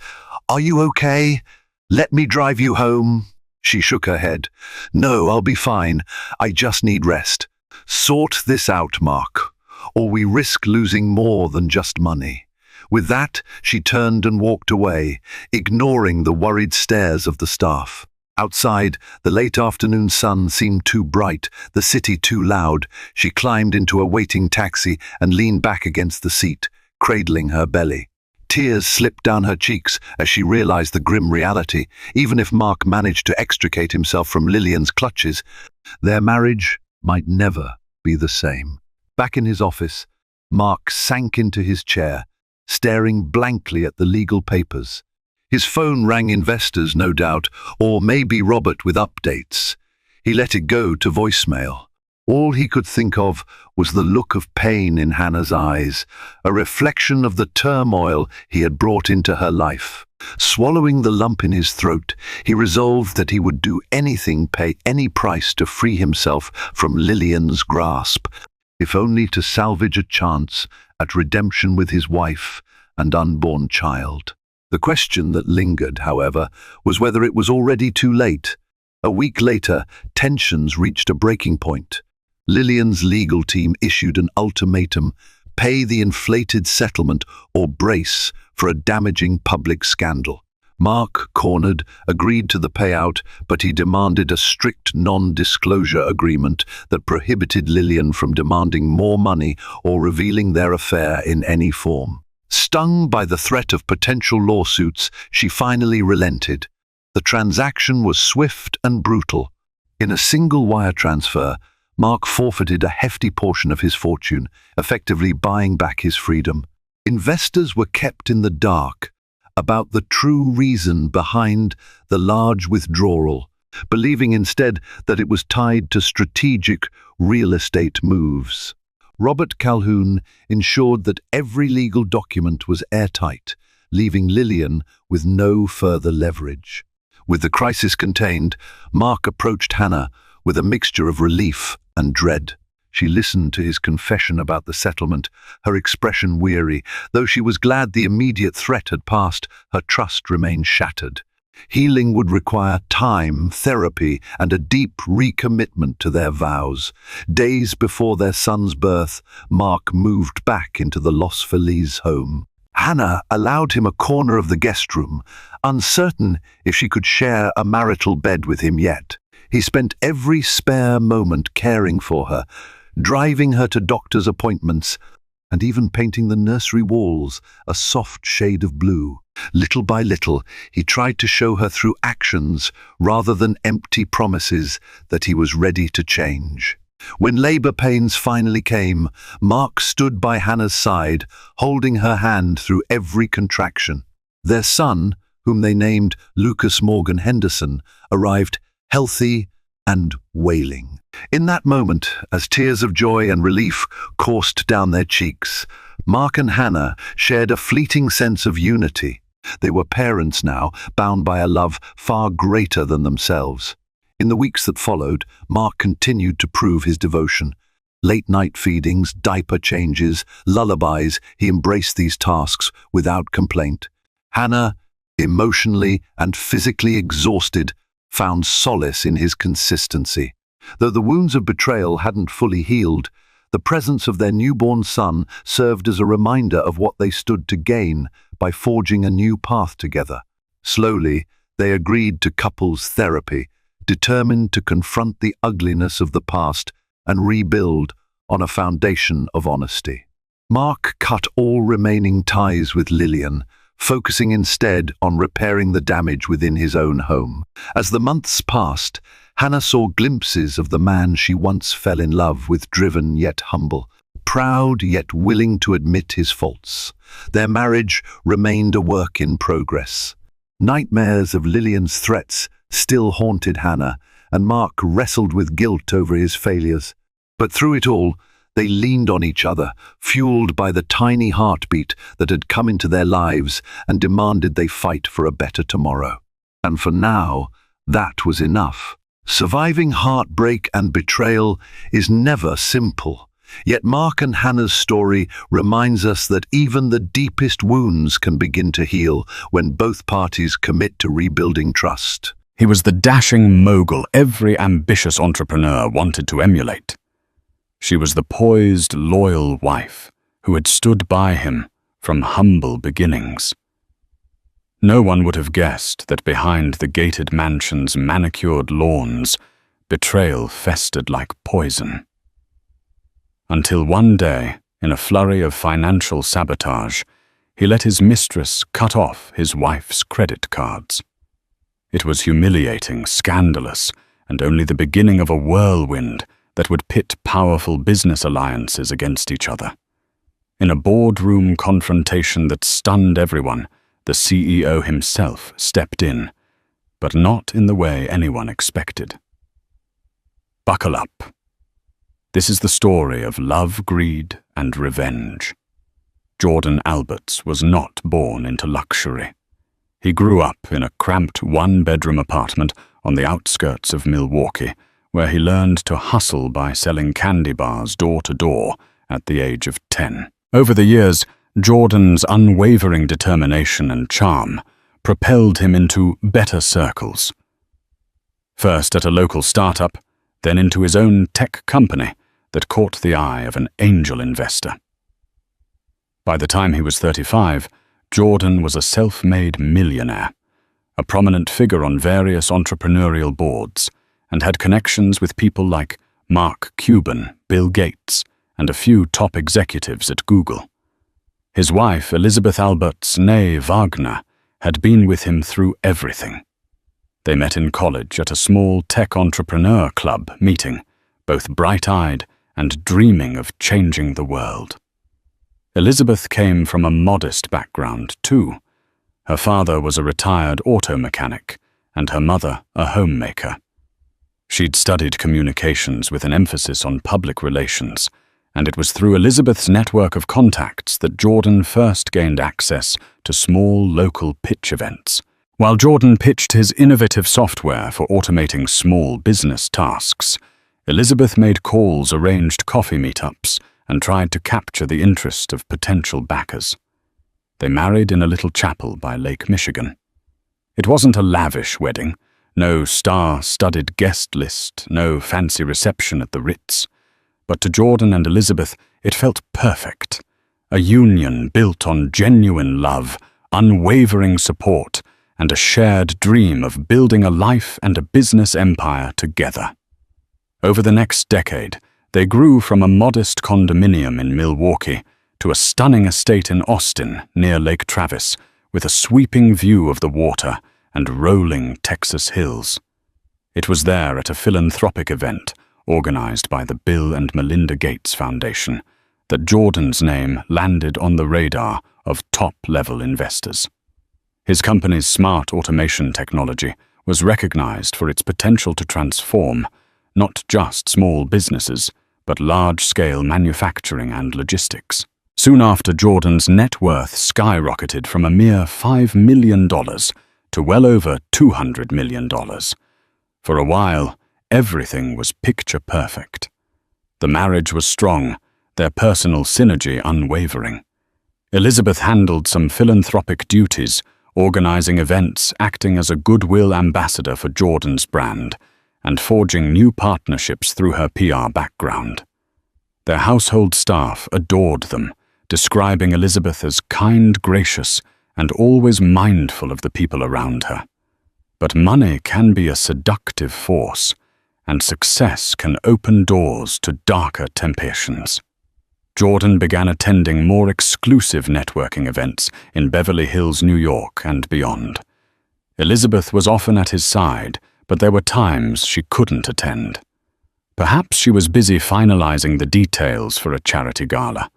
"Are you okay? Let me drive you home." She shook her head. "No, I'll be fine. I just need rest. Sort this out, Mark, or we risk losing more than just money." With that, she turned and walked away, ignoring the worried stares of the staff. Outside, the late afternoon sun seemed too bright, the city too loud. She climbed into a waiting taxi and leaned back against the seat, cradling her belly. Tears slipped down her cheeks as she realized the grim reality. Even if Mark managed to extricate himself from Lillian's clutches, their marriage might never be the same. Back in his office, Mark sank into his chair, staring blankly at the legal papers. His phone rang investors, no doubt, or maybe Robert with updates. He let it go to voicemail. All he could think of was the look of pain in Hannah's eyes, a reflection of the turmoil he had brought into her life. Swallowing the lump in his throat, he resolved that he would do anything, pay any price to free himself from Lillian's grasp, if only to salvage a chance at redemption with his wife and unborn child. The question that lingered, however, was whether it was already too late. A week later, tensions reached a breaking point. Lillian's legal team issued an ultimatum: pay the inflated settlement or brace for a damaging public scandal. Mark, cornered, agreed to the payout, but he demanded a strict non-disclosure agreement that prohibited Lillian from demanding more money or revealing their affair in any form. Stung by the threat of potential lawsuits, she finally relented. The transaction was swift and brutal. In a single wire transfer, Mark forfeited a hefty portion of his fortune, effectively buying back his freedom. Investors were kept in the dark, about the true reason behind the large withdrawal, believing instead that it was tied to strategic real estate moves. Robert Calhoun ensured that every legal document was airtight, leaving Lillian with no further leverage. With the crisis contained, Mark approached Hannah with a mixture of relief and dread. She listened to his confession about the settlement, her expression weary. Though she was glad the immediate threat had passed, her trust remained shattered. Healing would require time, therapy, and a deep recommitment to their vows. Days before their son's birth, Mark moved back into the Los Feliz home. Hannah allowed him a corner of the guest room, uncertain if she could share a marital bed with him yet. He spent every spare moment caring for her, driving her to doctor's appointments, and even painting the nursery walls a soft shade of blue. Little by little, he tried to show her through actions rather than empty promises that he was ready to change. When labor pains finally came, Mark stood by Hannah's side, holding her hand through every contraction. Their son, whom they named Lucas Morgan Henderson, arrived healthy and wailing. In that moment, as tears of joy and relief coursed down their cheeks, Mark and Hannah shared a fleeting sense of unity. They were parents now, bound by a love far greater than themselves. In the weeks that followed, Mark continued to prove his devotion. Late-night feedings, diaper changes, lullabies, he embraced these tasks without complaint. Hannah, emotionally and physically exhausted, found solace in his consistency. Though the wounds of betrayal hadn't fully healed, the presence of their newborn son served as a reminder of what they stood to gain by forging a new path together. Slowly, they agreed to couples therapy, determined to confront the ugliness of the past and rebuild on a foundation of honesty. Mark cut all remaining ties with Lillian, focusing instead on repairing the damage within his own home. As the months passed, Hannah saw glimpses of the man she once fell in love with, driven yet humble, proud yet willing to admit his faults. Their marriage remained a work in progress. Nightmares of Lillian's threats still haunted Hannah, and Mark wrestled with guilt over his failures. But through it all, they leaned on each other, fueled by the tiny heartbeat that had come into their lives and demanded they fight for a better tomorrow. And for now, that was enough. Surviving heartbreak and betrayal is never simple. Yet Mark and Hannah's story reminds us that even the deepest wounds can begin to heal when both parties commit to rebuilding trust. He was the dashing mogul every ambitious entrepreneur wanted to emulate. She was the poised, loyal wife who had stood by him from humble beginnings. No one would have guessed that behind the gated mansion's manicured lawns, betrayal festered like poison. Until one day, in a flurry of financial sabotage, he let his mistress cut off his wife's credit cards. It was humiliating, scandalous, and only the beginning of a whirlwind that would pit powerful business alliances against each other. In a boardroom confrontation that stunned everyone, the CEO himself stepped in, but not in the way anyone expected. Buckle up. This is the story of love, greed, and revenge. Jordan Alberts was not born into luxury. He grew up in a cramped one-bedroom apartment on the outskirts of Milwaukee, where he learned to hustle by selling candy bars door to door at the age of 10. Over the years, Jordan's unwavering determination and charm propelled him into better circles. First at a local startup, then into his own tech company that caught the eye of an angel investor. By the time he was 35, Jordan was a self-made millionaire, a prominent figure on various entrepreneurial boards, and had connections with people like Mark Cuban, Bill Gates, and a few top executives at Google. His wife, Elizabeth Alberts née Wagner, had been with him through everything. They met in college at a small tech entrepreneur club meeting, both bright-eyed and dreaming of changing the world. Elizabeth came from a modest background, too. Her father was a retired auto mechanic, and her mother a homemaker. She'd studied communications with an emphasis on public relations, and it was through Elizabeth's network of contacts that Jordan first gained access to small local pitch events. While Jordan pitched his innovative software for automating small business tasks, Elizabeth made calls, arranged coffee meetups, and tried to capture the interest of potential backers. They married in a little chapel by Lake Michigan. It wasn't a lavish wedding, no star-studded guest list, no fancy reception at the Ritz. But to Jordan and Elizabeth, it felt perfect. A union built on genuine love, unwavering support, and a shared dream of building a life and a business empire together. Over the next decade, they grew from a modest condominium in Milwaukee to a stunning estate in Austin near Lake Travis, with a sweeping view of the water and rolling Texas hills. It was there at a philanthropic event organized by the Bill and Melinda Gates Foundation that Jordan's name landed on the radar of top-level investors. His company's smart automation technology was recognized for its potential to transform not just small businesses, but large-scale manufacturing and logistics. Soon after, Jordan's net worth skyrocketed from a mere $5 million to well over $200 million. For a while, everything was picture perfect. The marriage was strong, their personal synergy unwavering. Elizabeth handled some philanthropic duties, organizing events, acting as a goodwill ambassador for Jordan's brand, and forging new partnerships through her PR background. Their household staff adored them, describing Elizabeth as kind, gracious, and always mindful of the people around her. But money can be a seductive force, and success can open doors to darker temptations. Jordan began attending more exclusive networking events in Beverly Hills, New York, and beyond. Elizabeth was often at his side, but there were times she couldn't attend. Perhaps she was busy finalizing the details for a charity gala,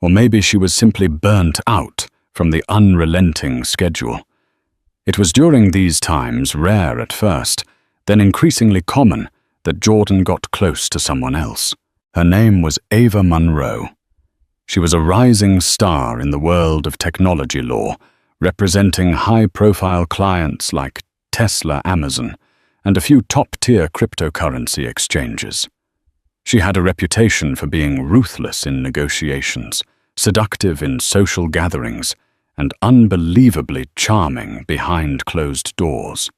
or maybe she was simply burnt out from the unrelenting schedule. It was during these times, rare at first, then increasingly common, that Jordan got close to someone else. Her name was Ava Monroe. She was a rising star in the world of technology law, representing high-profile clients like Tesla, Amazon, and a few top-tier cryptocurrency exchanges. She had a reputation for being ruthless in negotiations, seductive in social gatherings, and unbelievably charming behind closed doors.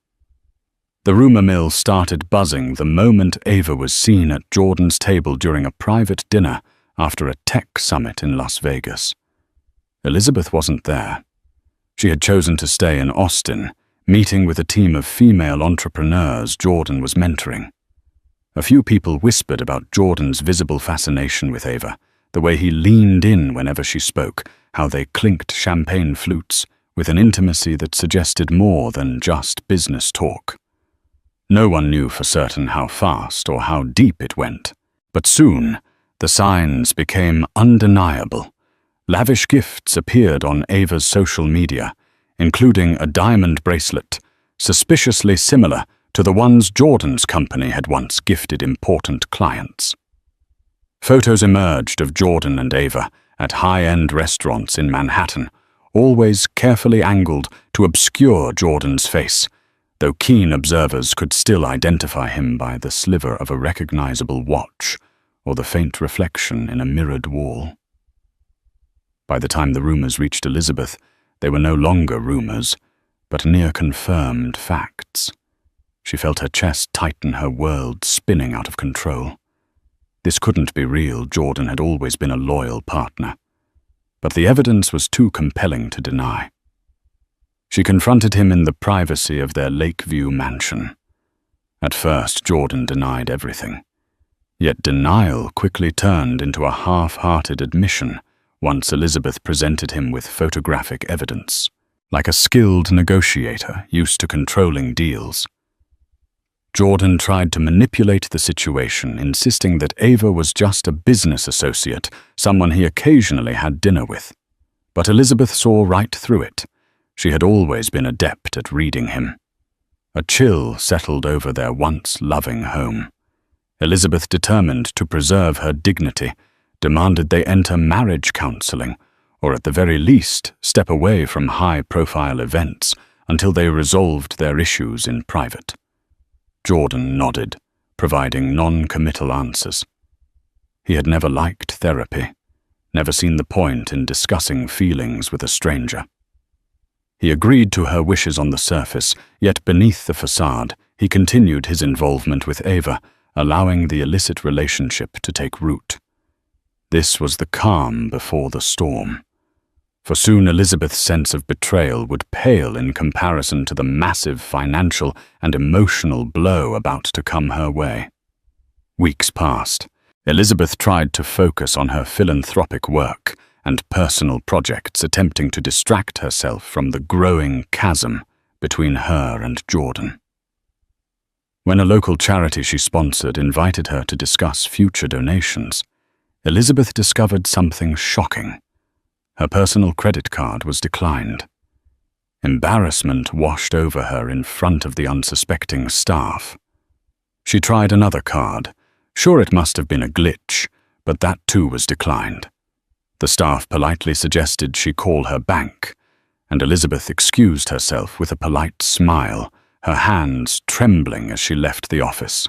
The rumor mill started buzzing the moment Ava was seen at Jordan's table during a private dinner after a tech summit in Las Vegas. Elizabeth wasn't there. She had chosen to stay in Austin, meeting with a team of female entrepreneurs Jordan was mentoring. A few people whispered about Jordan's visible fascination with Ava, the way he leaned in whenever she spoke, how they clinked champagne flutes with an intimacy that suggested more than just business talk. No one knew for certain how fast or how deep it went, but soon the signs became undeniable. Lavish gifts appeared on Ava's social media, including a diamond bracelet, suspiciously similar to the ones Jordan's company had once gifted important clients. Photos emerged of Jordan and Ava at high-end restaurants in Manhattan, always carefully angled to obscure Jordan's face, though keen observers could still identify him by the sliver of a recognizable watch or the faint reflection in a mirrored wall. By the time the rumors reached Elizabeth, they were no longer rumors, but near-confirmed facts. She felt her chest tighten, her world spinning out of control. This couldn't be real. Jordan had always been a loyal partner. But the evidence was too compelling to deny. She confronted him in the privacy of their Lakeview mansion. At first, Jordan denied everything. Yet denial quickly turned into a half-hearted admission once Elizabeth presented him with photographic evidence. Like a skilled negotiator used to controlling deals, Jordan tried to manipulate the situation, insisting that Ava was just a business associate, someone he occasionally had dinner with. But Elizabeth saw right through it. She had always been adept at reading him. A chill settled over their once loving home. Elizabeth, determined to preserve her dignity, demanded they enter marriage counseling, or at the very least step away from high-profile events until they resolved their issues in private. Jordan nodded, providing non-committal answers. He had never liked therapy, never seen the point in discussing feelings with a stranger. He agreed to her wishes on the surface, yet beneath the facade, he continued his involvement with Ava, allowing the illicit relationship to take root. This was the calm before the storm. For soon Elizabeth's sense of betrayal would pale in comparison to the massive financial and emotional blow about to come her way. Weeks passed. Elizabeth tried to focus on her philanthropic work and personal projects, attempting to distract herself from the growing chasm between her and Jordan. When a local charity she sponsored invited her to discuss future donations, Elizabeth discovered something shocking. Her personal credit card was declined. Embarrassment washed over her in front of the unsuspecting staff. She tried another card. Sure, it must have been a glitch, but that too was declined. The staff politely suggested she call her bank, and Elizabeth excused herself with a polite smile, her hands trembling as she left the office.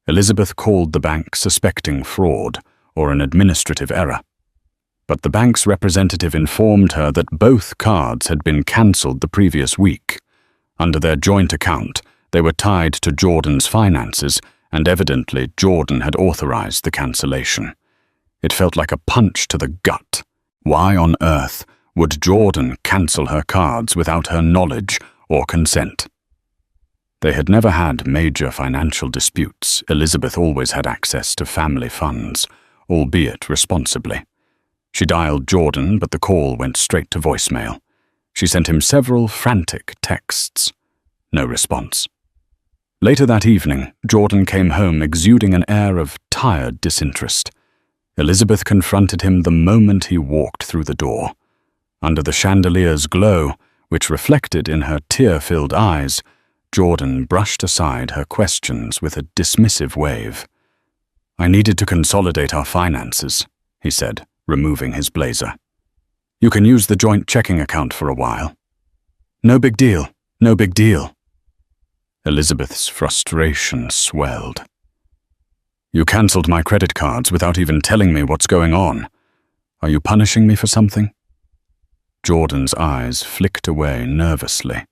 Elizabeth called the bank suspecting fraud or an administrative error, but the bank's representative informed her that both cards had been cancelled the previous week. Under their joint account, they were tied to Jordan's finances, and evidently Jordan had authorized the cancellation. It felt like a punch to the gut. Why on earth would Jordan cancel her cards without her knowledge or consent? They had never had major financial disputes. Elizabeth always had access to family funds, albeit responsibly. She dialed Jordan, but the call went straight to voicemail. She sent him several frantic texts. No response. Later that evening, Jordan came home exuding an air of tired disinterest. Elizabeth confronted him the moment he walked through the door. Under the chandelier's glow, which reflected in her tear-filled eyes, Jordan brushed aside her questions with a dismissive wave. "I needed to consolidate our finances," he said, removing his blazer. "You can use the joint checking account for a while." "No big deal, no big deal." Elizabeth's frustration swelled. "You cancelled my credit cards without even telling me what's going on. Are you punishing me for something?" Jordan's eyes flicked away nervously,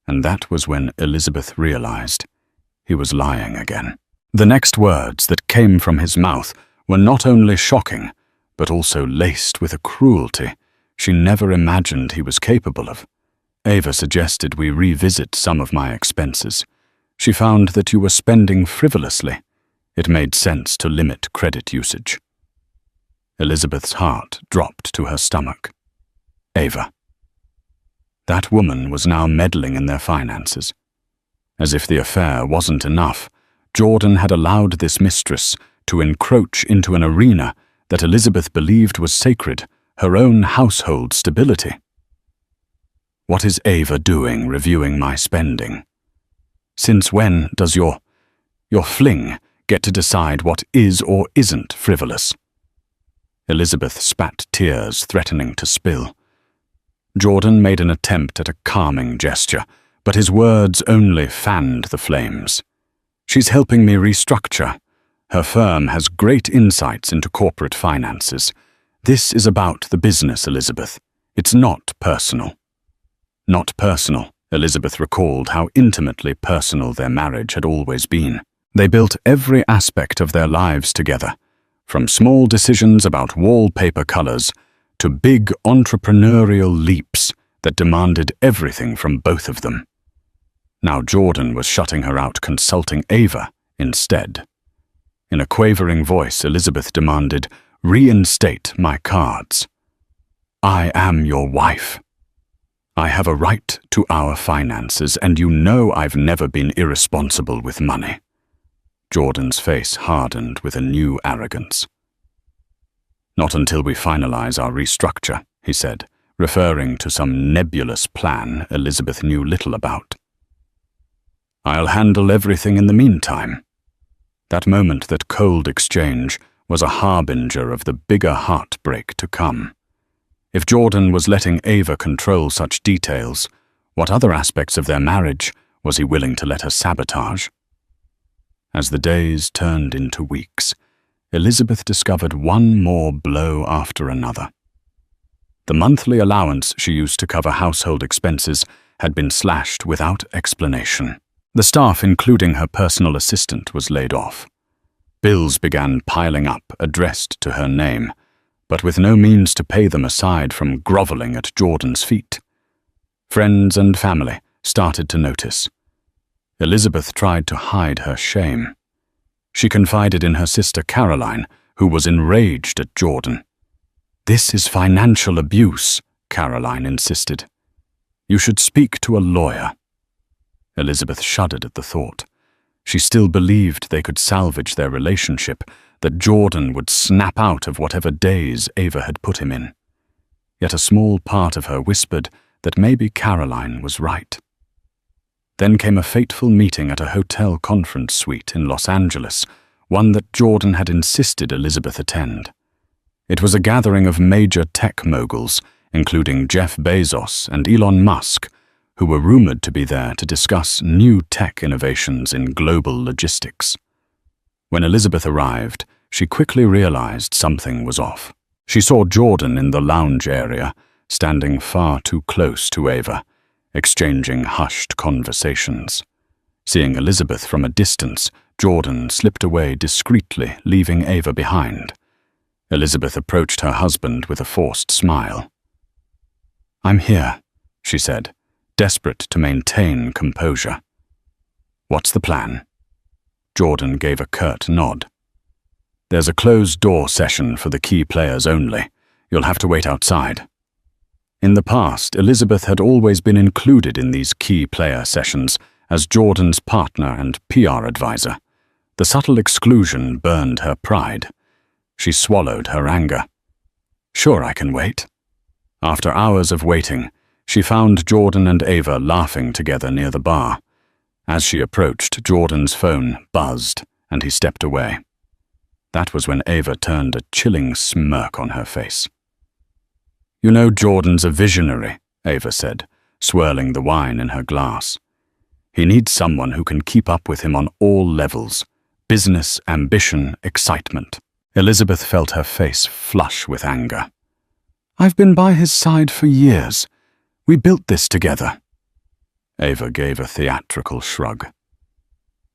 and that was when Elizabeth realized he was lying again. The next words that came from his mouth were not only shocking, but also laced with a cruelty she never imagined he was capable of. "Ava suggested we revisit some of my expenses. She found that you were spending frivolously. It made sense to limit credit usage." Elizabeth's heart dropped to her stomach. Ava. That woman was now meddling in their finances. As if the affair wasn't enough, Jordan had allowed this mistress to encroach into an arena that Elizabeth believed was sacred, her own household stability. "What is Ava doing reviewing my spending? Since when does your fling get to decide what is or isn't frivolous?" Elizabeth spat tears, threatening to spill. Jordan made an attempt at a calming gesture, but his words only fanned the flames. "She's helping me restructure. Her firm has great insights into corporate finances. This is about the business, Elizabeth. It's not personal." Not personal. Elizabeth recalled how intimately personal their marriage had always been. They built every aspect of their lives together, from small decisions about wallpaper colors to big entrepreneurial leaps that demanded everything from both of them. Now Jordan was shutting her out, consulting Ava instead. In a quavering voice, Elizabeth demanded, "Reinstate my cards. I am your wife. I have a right to our finances, and you know I've never been irresponsible with money." Jordan's face hardened with a new arrogance. "Not until we finalize our restructure," he said, referring to some nebulous plan Elizabeth knew little about. "I'll handle everything in the meantime." That moment, that cold exchange, was a harbinger of the bigger heartbreak to come. If Jordan was letting Ava control such details, what other aspects of their marriage was he willing to let her sabotage? As the days turned into weeks, Elizabeth discovered one more blow after another. The monthly allowance she used to cover household expenses had been slashed without explanation. The staff, including her personal assistant, was laid off. Bills began piling up, addressed to her name, but with no means to pay them aside from groveling at Jordan's feet. Friends and family started to notice. Elizabeth tried to hide her shame. She confided in her sister Caroline, who was enraged at Jordan. "This is financial abuse," Caroline insisted. "You should speak to a lawyer." Elizabeth shuddered at the thought. She still believed they could salvage their relationship, that Jordan would snap out of whatever daze Ava had put him in. Yet a small part of her whispered that maybe Caroline was right. Then came a fateful meeting at a hotel conference suite in Los Angeles, one that Jordan had insisted Elizabeth attend. It was a gathering of major tech moguls, including Jeff Bezos and Elon Musk, who were rumored to be there to discuss new tech innovations in global logistics. When Elizabeth arrived, she quickly realized something was off. She saw Jordan in the lounge area, standing far too close to Ava, exchanging hushed conversations. Seeing Elizabeth from a distance, Jordan slipped away discreetly, leaving Ava behind. Elizabeth approached her husband with a forced smile. "I'm here," she said, desperate to maintain composure. "What's the plan?" Jordan gave a curt nod. "There's a closed-door session for the key players only. You'll have to wait outside." In the past, Elizabeth had always been included in these key player sessions as Jordan's partner and PR advisor. The subtle exclusion burned her pride. She swallowed her anger. "Sure, I can wait." After hours of waiting, she found Jordan and Ava laughing together near the bar. As she approached, Jordan's phone buzzed, and he stepped away. That was when Ava turned a chilling smirk on her face. "You know Jordan's a visionary," Ava said, swirling the wine in her glass. "He needs someone who can keep up with him on all levels: business, ambition, excitement." Elizabeth felt her face flush with anger. "I've been by his side for years. We built this together." Ava gave a theatrical shrug.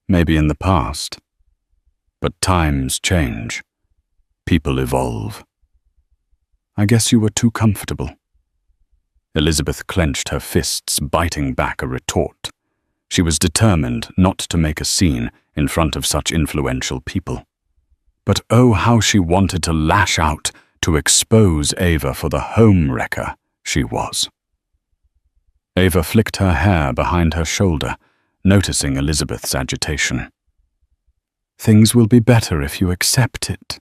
"Maybe in the past. But times change. People evolve. I guess you were too comfortable." Elizabeth clenched her fists, biting back a retort. She was determined not to make a scene in front of such influential people. But oh, how she wanted to lash out, to expose Ava for the home-wrecker she was. Ava flicked her hair behind her shoulder, noticing Elizabeth's agitation. "Things will be better if you accept it,"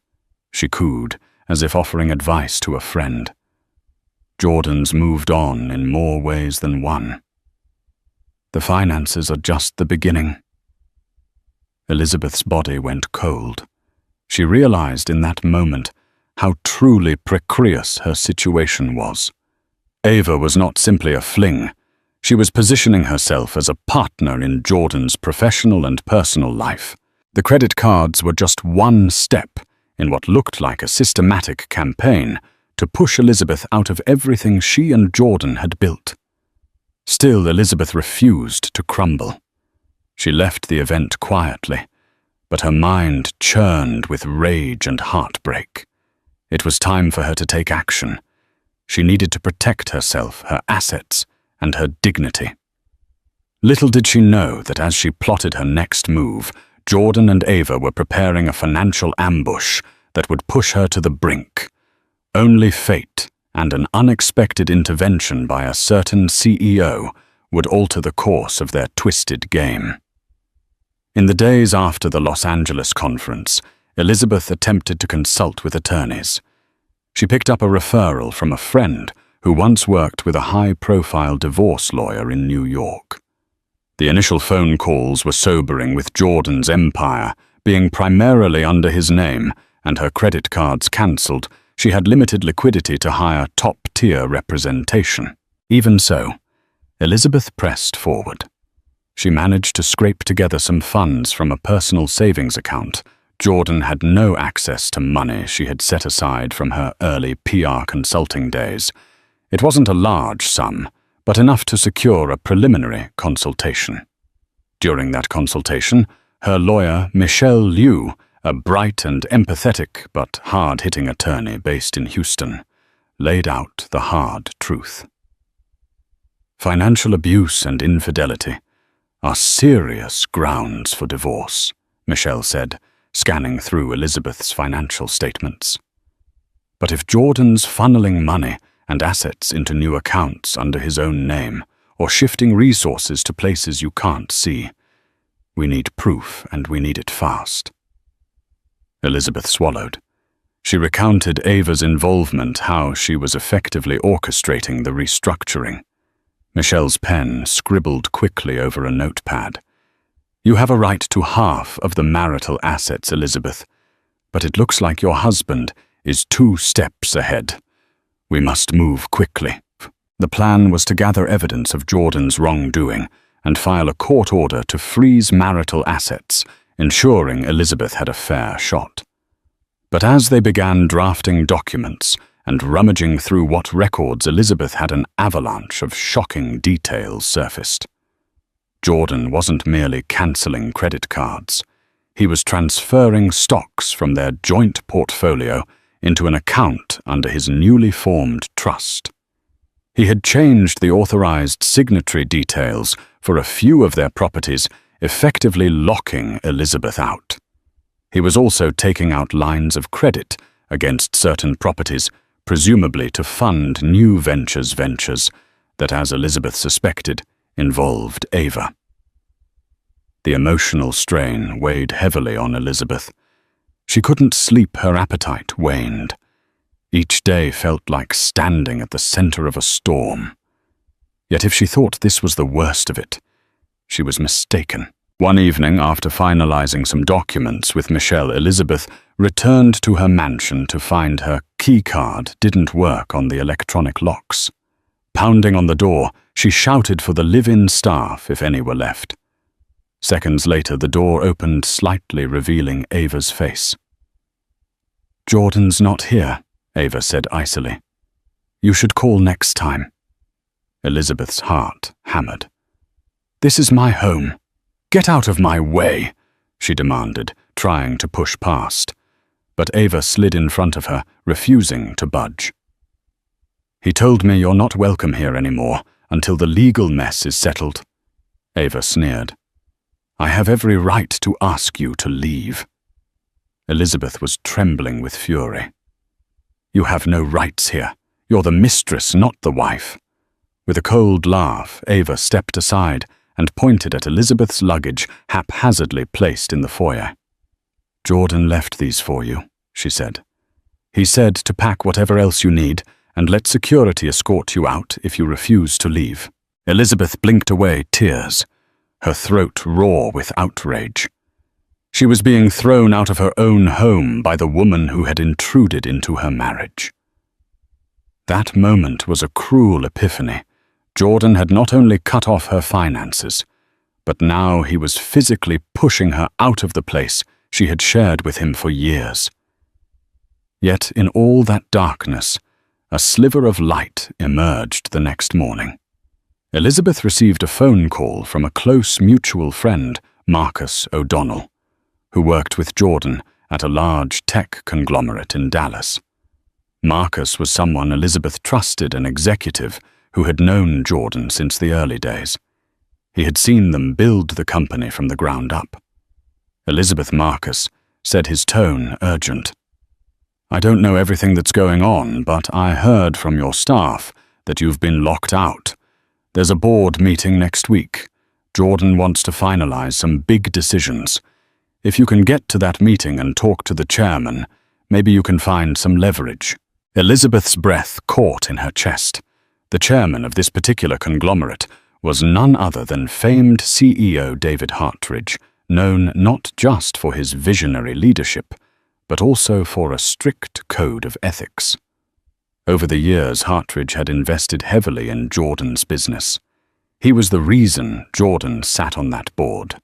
she cooed, as if offering advice to a friend. Jordan's moved on in more ways than one. The finances are just the beginning. Elizabeth's body went cold. She realized in that moment how truly precarious her situation was. Ava was not simply a fling. She was positioning herself as a partner in Jordan's professional and personal life. The credit cards were just one step in what looked like a systematic campaign to push Elizabeth out of everything she and Jordan had built. Still, Elizabeth refused to crumble. She left the event quietly, but her mind churned with rage and heartbreak. It was time for her to take action. She needed to protect herself, her assets, and her dignity. Little did she know that as she plotted her next move, Jordan and Ava were preparing a financial ambush that would push her to the brink. Only fate and an unexpected intervention by a certain CEO would alter the course of their twisted game. In the days after the Los Angeles conference, Elizabeth attempted to consult with attorneys. She picked up a referral from a friend who once worked with a high-profile divorce lawyer in New York. The initial phone calls were sobering, with Jordan's empire being primarily under his name and her credit cards cancelled. She had limited liquidity to hire top-tier representation. Even so, Elizabeth pressed forward. She managed to scrape together some funds from a personal savings account. Jordan had no access to money she had set aside from her early PR consulting days. It wasn't a large sum, but enough to secure a preliminary consultation. During that consultation, her lawyer, Michelle Liu, a bright and empathetic but hard-hitting attorney based in Houston, laid out the hard truth. Financial abuse and infidelity are serious grounds for divorce, Michelle said, scanning through Elizabeth's financial statements. But if Jordan's funneling money and assets into new accounts under his own name, or shifting resources to places you can't see, we need proof, and we need it fast. Elizabeth swallowed. She recounted Ava's involvement, how she was effectively orchestrating the restructuring. Michelle's pen scribbled quickly over a notepad. "You have a right to half of the marital assets, Elizabeth, but it looks like your husband is 2 steps ahead. We must move quickly." The plan was to gather evidence of Jordan's wrongdoing and file a court order to freeze marital assets, ensuring Elizabeth had a fair shot. But as they began drafting documents and rummaging through what records, Elizabeth had an avalanche of shocking details surfaced. Jordan wasn't merely cancelling credit cards. He was transferring stocks from their joint portfolio into an account under his newly formed trust. He had changed the authorized signatory details for a few of their properties, effectively locking Elizabeth out. He was also taking out lines of credit against certain properties, presumably to fund new ventures that, as Elizabeth suspected, involved Ava. The emotional strain weighed heavily on Elizabeth. She couldn't sleep, her appetite waned. Each day felt like standing at the center of a storm. Yet if she thought this was the worst of it, she was mistaken. One evening, after finalizing some documents with Michelle, Elizabeth returned to her mansion to find her keycard didn't work on the electronic locks. Pounding on the door, she shouted for the live-in staff if any were left. Seconds later, the door opened slightly, revealing Ava's face. "Jordan's not here," Ava said icily. "You should call next time." Elizabeth's heart hammered. "This is my home. Get out of my way," she demanded, trying to push past. But Ava slid in front of her, refusing to budge. "He told me you're not welcome here anymore until the legal mess is settled." Ava sneered. "I have every right to ask you to leave." Elizabeth was trembling with fury. "You have no rights here. You're the mistress, not the wife." With a cold laugh, Ava stepped aside and pointed at Elizabeth's luggage haphazardly placed in the foyer. "Jordan left these for you," she said. "He said to pack whatever else you need and let security escort you out if you refuse to leave." Elizabeth blinked away tears, her throat raw with outrage. She was being thrown out of her own home by the woman who had intruded into her marriage. That moment was a cruel epiphany. Jordan had not only cut off her finances, but now he was physically pushing her out of the place she had shared with him for years. Yet in all that darkness, a sliver of light emerged the next morning. Elizabeth received a phone call from a close mutual friend, Marcus O'Donnell, who worked with Jordan at a large tech conglomerate in Dallas. Marcus was someone Elizabeth trusted, an executive who had known Jordan since the early days. He had seen them build the company from the ground up. Elizabeth Marcus said, his tone urgent. "I don't know everything that's going on, but I heard from your staff that you've been locked out. There's a board meeting next week. Jordan wants to finalize some big decisions. If you can get to that meeting and talk to the chairman, maybe you can find some leverage." Elizabeth's breath caught in her chest. The chairman of this particular conglomerate was none other than famed CEO David Hartridge, known not just for his visionary leadership, but also for a strict code of ethics. Over the years, Hartridge had invested heavily in Jordan's business. He was the reason Jordan sat on that board.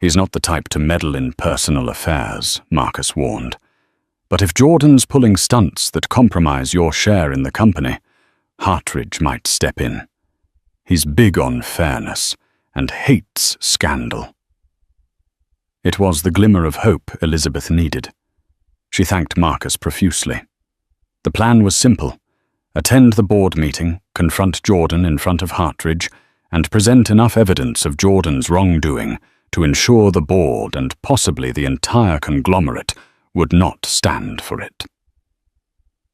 He's not the type to meddle in personal affairs, Marcus warned. But if Jordan's pulling stunts that compromise your share in the company, Hartridge might step in. He's big on fairness and hates scandal. It was the glimmer of hope Elizabeth needed. She thanked Marcus profusely. The plan was simple: attend the board meeting, confront Jordan in front of Hartridge, and present enough evidence of Jordan's wrongdoing to ensure the board and possibly the entire conglomerate would not stand for it.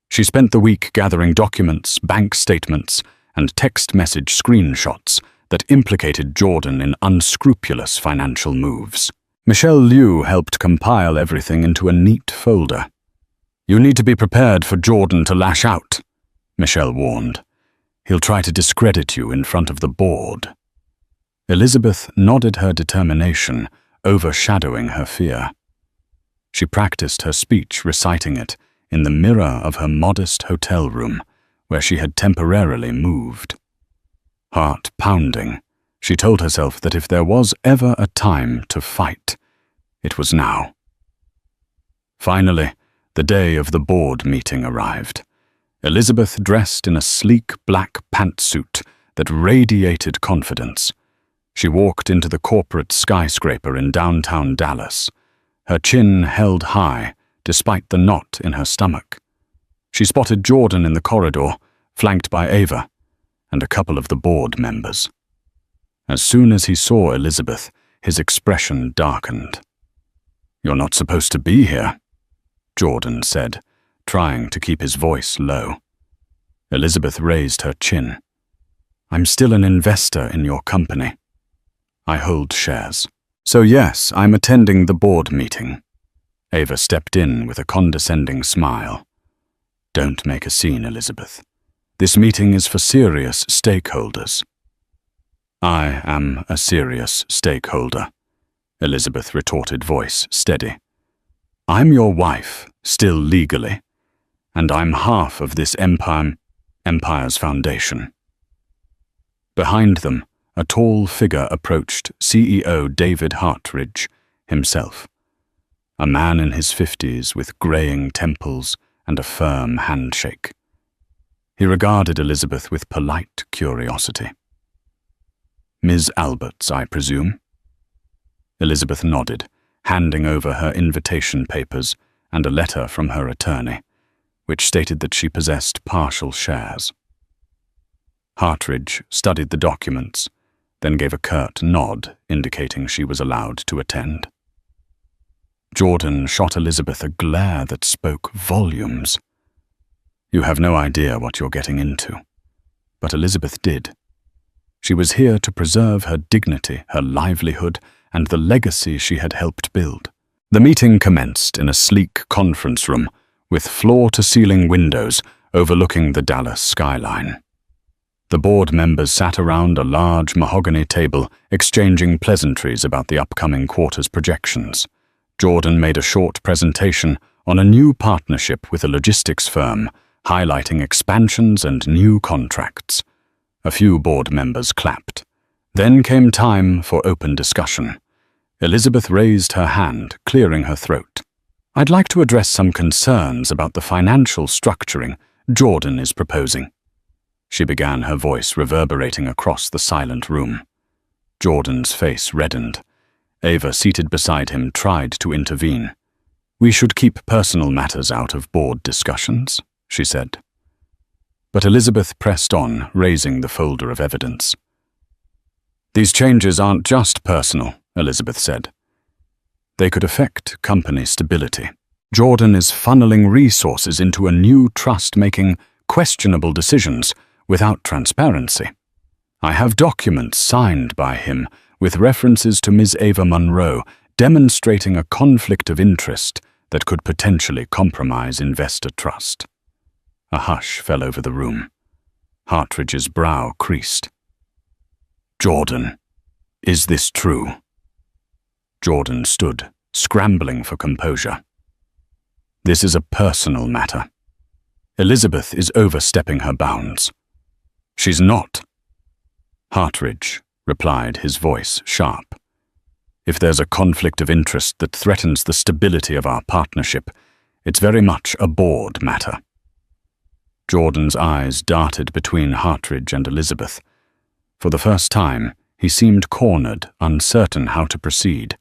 She spent the week gathering documents, bank statements, and text message screenshots that implicated Jordan in unscrupulous financial moves. Michelle Liu helped compile everything into a neat folder. "You need to be prepared for Jordan to lash out," Michelle warned. "He'll try to discredit you in front of the board." Elizabeth nodded her determination, overshadowing her fear. She practiced her speech, reciting it in the mirror of her modest hotel room, where she had temporarily moved. Heart pounding, she told herself that if there was ever a time to fight, it was now. Finally, the day of the board meeting arrived. Elizabeth dressed in a sleek black pantsuit that radiated confidence. She walked into the corporate skyscraper in downtown Dallas, her chin held high despite the knot in her stomach. She spotted Jordan in the corridor, flanked by Ava, and a couple of the board members. As soon as he saw Elizabeth, his expression darkened. "You're not supposed to be here," Jordan said, trying to keep his voice low. Elizabeth raised her chin. "I'm still an investor in your company. I hold shares. So yes, I'm attending the board meeting." Ava stepped in with a condescending smile. "Don't make a scene, Elizabeth. This meeting is for serious stakeholders." "I am a serious stakeholder," Elizabeth retorted, voice steady. "I'm your wife, still legally, and I'm half of this empire's foundation." Behind them, a tall figure approached CEO David Hartridge himself, a man in his 50s with graying temples and a firm handshake. He regarded Elizabeth with polite curiosity. "Ms. Alberts, I presume?" Elizabeth nodded, handing over her invitation papers and a letter from her attorney, which stated that she possessed partial shares. Hartridge studied the documents, then gave a curt nod indicating she was allowed to attend. Jordan shot Elizabeth a glare that spoke volumes. You have no idea what you're getting into. But Elizabeth did. She was here to preserve her dignity, her livelihood, and the legacy she had helped build. The meeting commenced in a sleek conference room with floor-to-ceiling windows overlooking the Dallas skyline. The board members sat around a large mahogany table, exchanging pleasantries about the upcoming quarter's projections. Jordan made a short presentation on a new partnership with a logistics firm, highlighting expansions and new contracts. A few board members clapped. Then came time for open discussion. Elizabeth raised her hand, clearing her throat. "I'd like to address some concerns about the financial structuring Jordan is proposing." She began, her voice reverberating across the silent room. Jordan's face reddened. Ava, seated beside him, tried to intervene. "We should keep personal matters out of board discussions," she said. But Elizabeth pressed on, raising the folder of evidence. "These changes aren't just personal," Elizabeth said. "They could affect company stability. Jordan is funneling resources into a new trust, making questionable decisions without transparency. I have documents signed by him with references to Ms. Ava Monroe, demonstrating a conflict of interest that could potentially compromise investor trust." A hush fell over the room. Hartridge's brow creased. "Jordan, is this true?" Jordan stood, scrambling for composure. "This is a personal matter. Elizabeth is overstepping her bounds." "She's not." Hartridge replied, his voice sharp. "If there's a conflict of interest that threatens the stability of our partnership, it's very much a board matter." Jordan's eyes darted between Hartridge and Elizabeth. For the first time, he seemed cornered, uncertain how to proceed.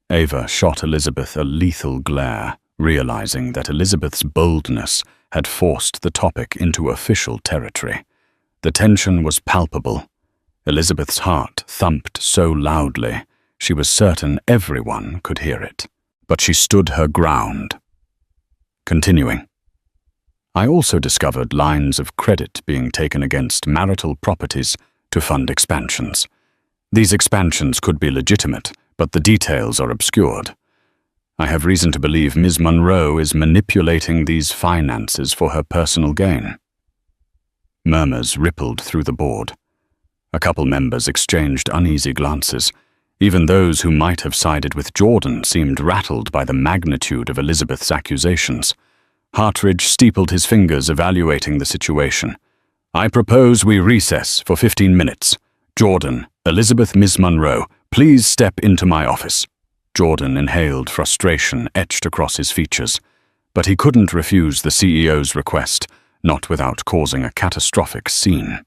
Ava shot Elizabeth a lethal glare, realizing that Elizabeth's boldness had forced the topic into official territory. The tension was palpable. Elizabeth's heart thumped so loudly, she was certain everyone could hear it. But she stood her ground. Continuing. "I also discovered lines of credit being taken against marital properties to fund expansions. These expansions could be legitimate, but the details are obscured. I have reason to believe Ms. Monroe is manipulating these finances for her personal gain." Murmurs rippled through the board. A couple members exchanged uneasy glances. Even those who might have sided with Jordan seemed rattled by the magnitude of Elizabeth's accusations. Hartridge steepled his fingers, evaluating the situation. "I propose we recess for 15 minutes. Jordan, Elizabeth, Miss Monroe, please step into my office." Jordan inhaled frustration etched across his features, but he couldn't refuse the CEO's request, not without causing a catastrophic scene.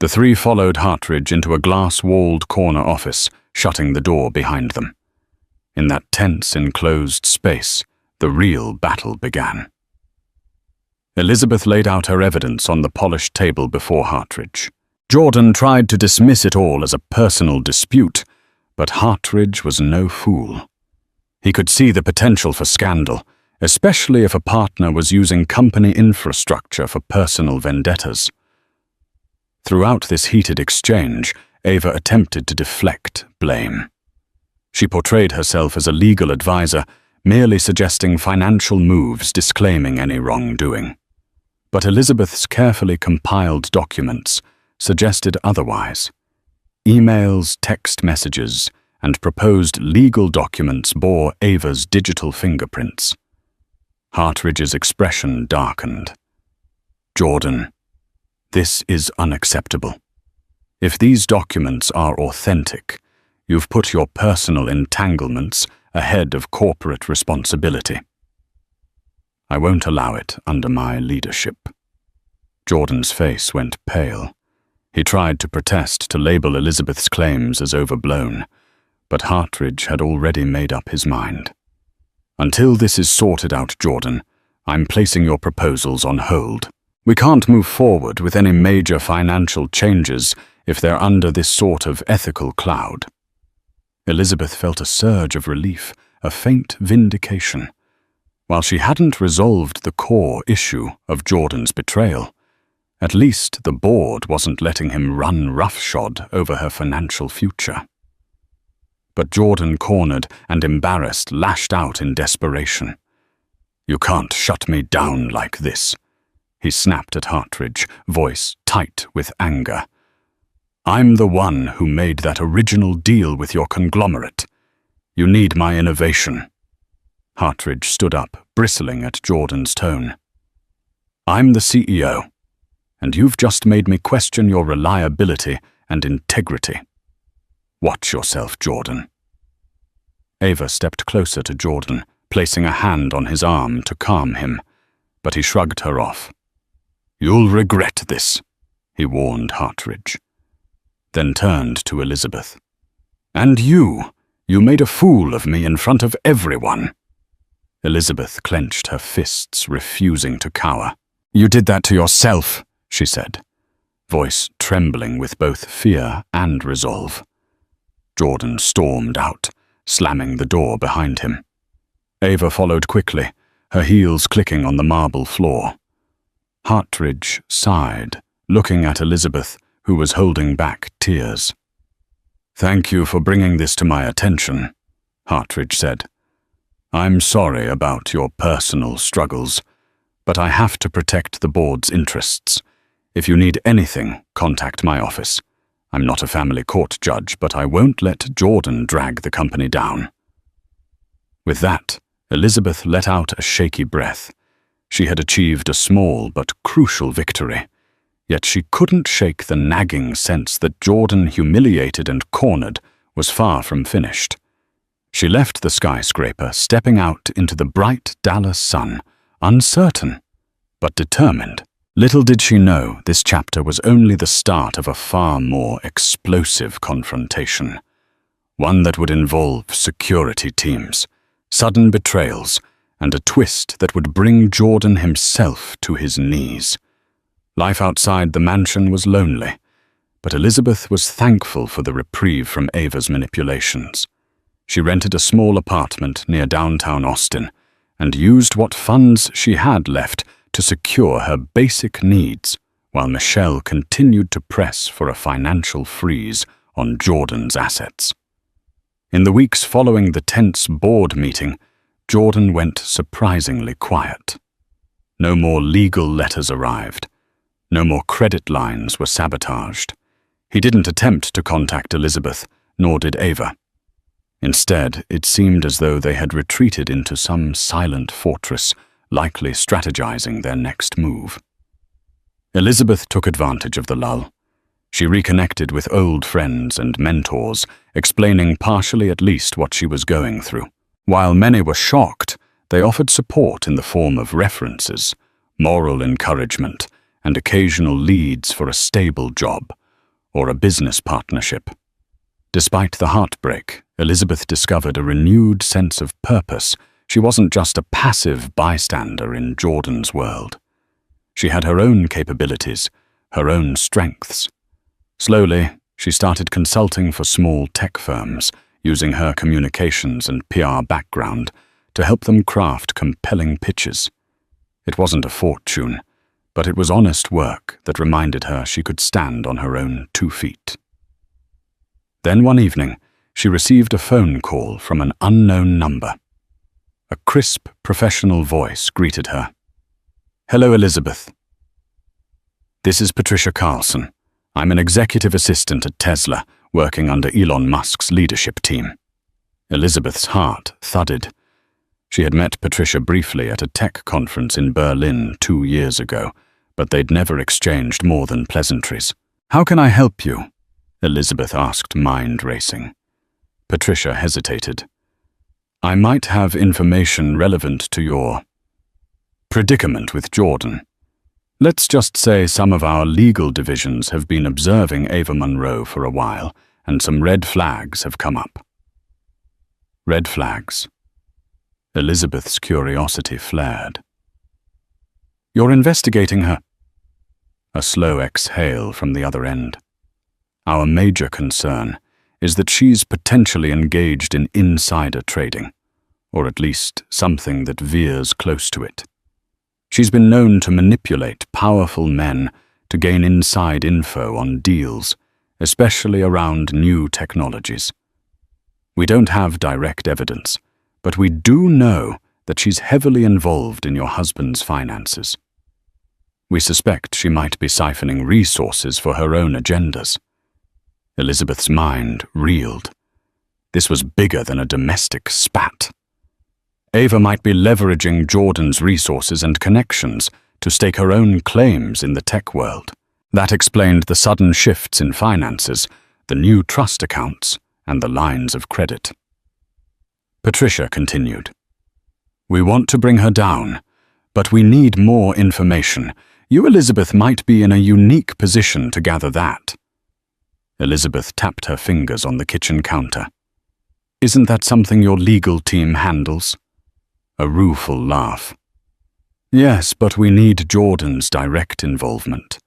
The three followed Hartridge into a glass-walled corner office, shutting the door behind them. In that tense, enclosed space, the real battle began. Elizabeth laid out her evidence on the polished table before Hartridge. Jordan tried to dismiss it all as a personal dispute, but Hartridge was no fool. He could see the potential for scandal, especially if a partner was using company infrastructure for personal vendettas. Throughout this heated exchange, Ava attempted to deflect blame. She portrayed herself as a legal advisor, merely suggesting financial moves, disclaiming any wrongdoing. But Elizabeth's carefully compiled documents suggested otherwise. Emails, text messages, and proposed legal documents bore Ava's digital fingerprints. Hartridge's expression darkened. "Jordan, this is unacceptable. If these documents are authentic, you've put your personal entanglements ahead of corporate responsibility. I won't allow it under my leadership." Jordan's face went pale. He tried to protest, to label Elizabeth's claims as overblown, but Hartridge had already made up his mind. "Until this is sorted out, Jordan, I'm placing your proposals on hold. We can't move forward with any major financial changes if they're under this sort of ethical cloud." Elizabeth felt a surge of relief, a faint vindication. While she hadn't resolved the core issue of Jordan's betrayal, at least the board wasn't letting him run roughshod over her financial future. But Jordan, cornered and embarrassed, lashed out in desperation. "You can't shut me down like this," he snapped at Hartridge, voice tight with anger. "I'm the one who made that original deal with your conglomerate. You need my innovation." Hartridge stood up, bristling at Jordan's tone. "I'm the CEO, and you've just made me question your reliability and integrity. Watch yourself, Jordan." Ava stepped closer to Jordan, placing a hand on his arm to calm him, but he shrugged her off. "You'll regret this," he warned Hartridge, then turned to Elizabeth. "And you made a fool of me in front of everyone." Elizabeth clenched her fists, refusing to cower. "You did that to yourself," she said, voice trembling with both fear and resolve. Jordan stormed out, slamming the door behind him. Ava followed quickly, her heels clicking on the marble floor. Hartridge sighed, looking at Elizabeth, who was holding back tears. "Thank you for bringing this to my attention," Hartridge said. "I'm sorry about your personal struggles, but I have to protect the board's interests. If you need anything, contact my office. I'm not a family court judge, but I won't let Jordan drag the company down." With that, Elizabeth let out a shaky breath. She had achieved a small but crucial victory, yet she couldn't shake the nagging sense that Jordan, humiliated and cornered, was far from finished. She left the skyscraper, stepping out into the bright Dallas sun, uncertain, but determined. Little did she know this chapter was only the start of a far more explosive confrontation, one that would involve security teams, sudden betrayals, and a twist that would bring Jordan himself to his knees. Life outside the mansion was lonely, but Elizabeth was thankful for the reprieve from Ava's manipulations. She rented a small apartment near downtown Austin and used what funds she had left to secure her basic needs, while Michelle continued to press for a financial freeze on Jordan's assets. In the weeks following the tense board meeting, Jordan went surprisingly quiet. No more legal letters arrived. No more credit lines were sabotaged. He didn't attempt to contact Elizabeth, nor did Ava. Instead, it seemed as though they had retreated into some silent fortress, likely strategizing their next move. Elizabeth took advantage of the lull. She reconnected with old friends and mentors, explaining partially at least what she was going through. While many were shocked, they offered support in the form of references, moral encouragement, and occasional leads for a stable job or a business partnership. Despite the heartbreak, Elizabeth discovered a renewed sense of purpose. She wasn't just a passive bystander in Jordan's world. She had her own capabilities, her own strengths. Slowly, she started consulting for small tech firms, using her communications and PR background to help them craft compelling pitches. It wasn't a fortune, but it was honest work that reminded her she could stand on her own 2 feet. Then one evening, she received a phone call from an unknown number. A crisp, professional voice greeted her. "Hello, Elizabeth. This is Patricia Carlson. I'm an executive assistant at Tesla, working under Elon Musk's leadership team." Elizabeth's heart thudded. She had met Patricia briefly at a tech conference in Berlin 2 years ago, but they'd never exchanged more than pleasantries. "How can I help you?" Elizabeth asked, mind racing. Patricia hesitated. "I might have information relevant to your predicament with Jordan. Let's just say some of our legal divisions have been observing Ava Monroe for a while, and some red flags have come up." Red flags. Elizabeth's curiosity flared. "You're investigating her?" A slow exhale from the other end. "Our major concern is that she's potentially engaged in insider trading, or at least something that veers close to it. She's been known to manipulate powerful men to gain inside info on deals, especially around new technologies. We don't have direct evidence, but we do know that she's heavily involved in your husband's finances. We suspect she might be siphoning resources for her own agendas." Elizabeth's mind reeled. This was bigger than a domestic spat. Ava might be leveraging Jordan's resources and connections to stake her own claims in the tech world. That explained the sudden shifts in finances, the new trust accounts, and the lines of credit. Patricia continued. "We want to bring her down, but we need more information. You, Elizabeth, might be in a unique position to gather that." Elizabeth tapped her fingers on the kitchen counter. "Isn't that something your legal team handles?" A rueful laugh. "Yes, but we need Jordan's direct involvement.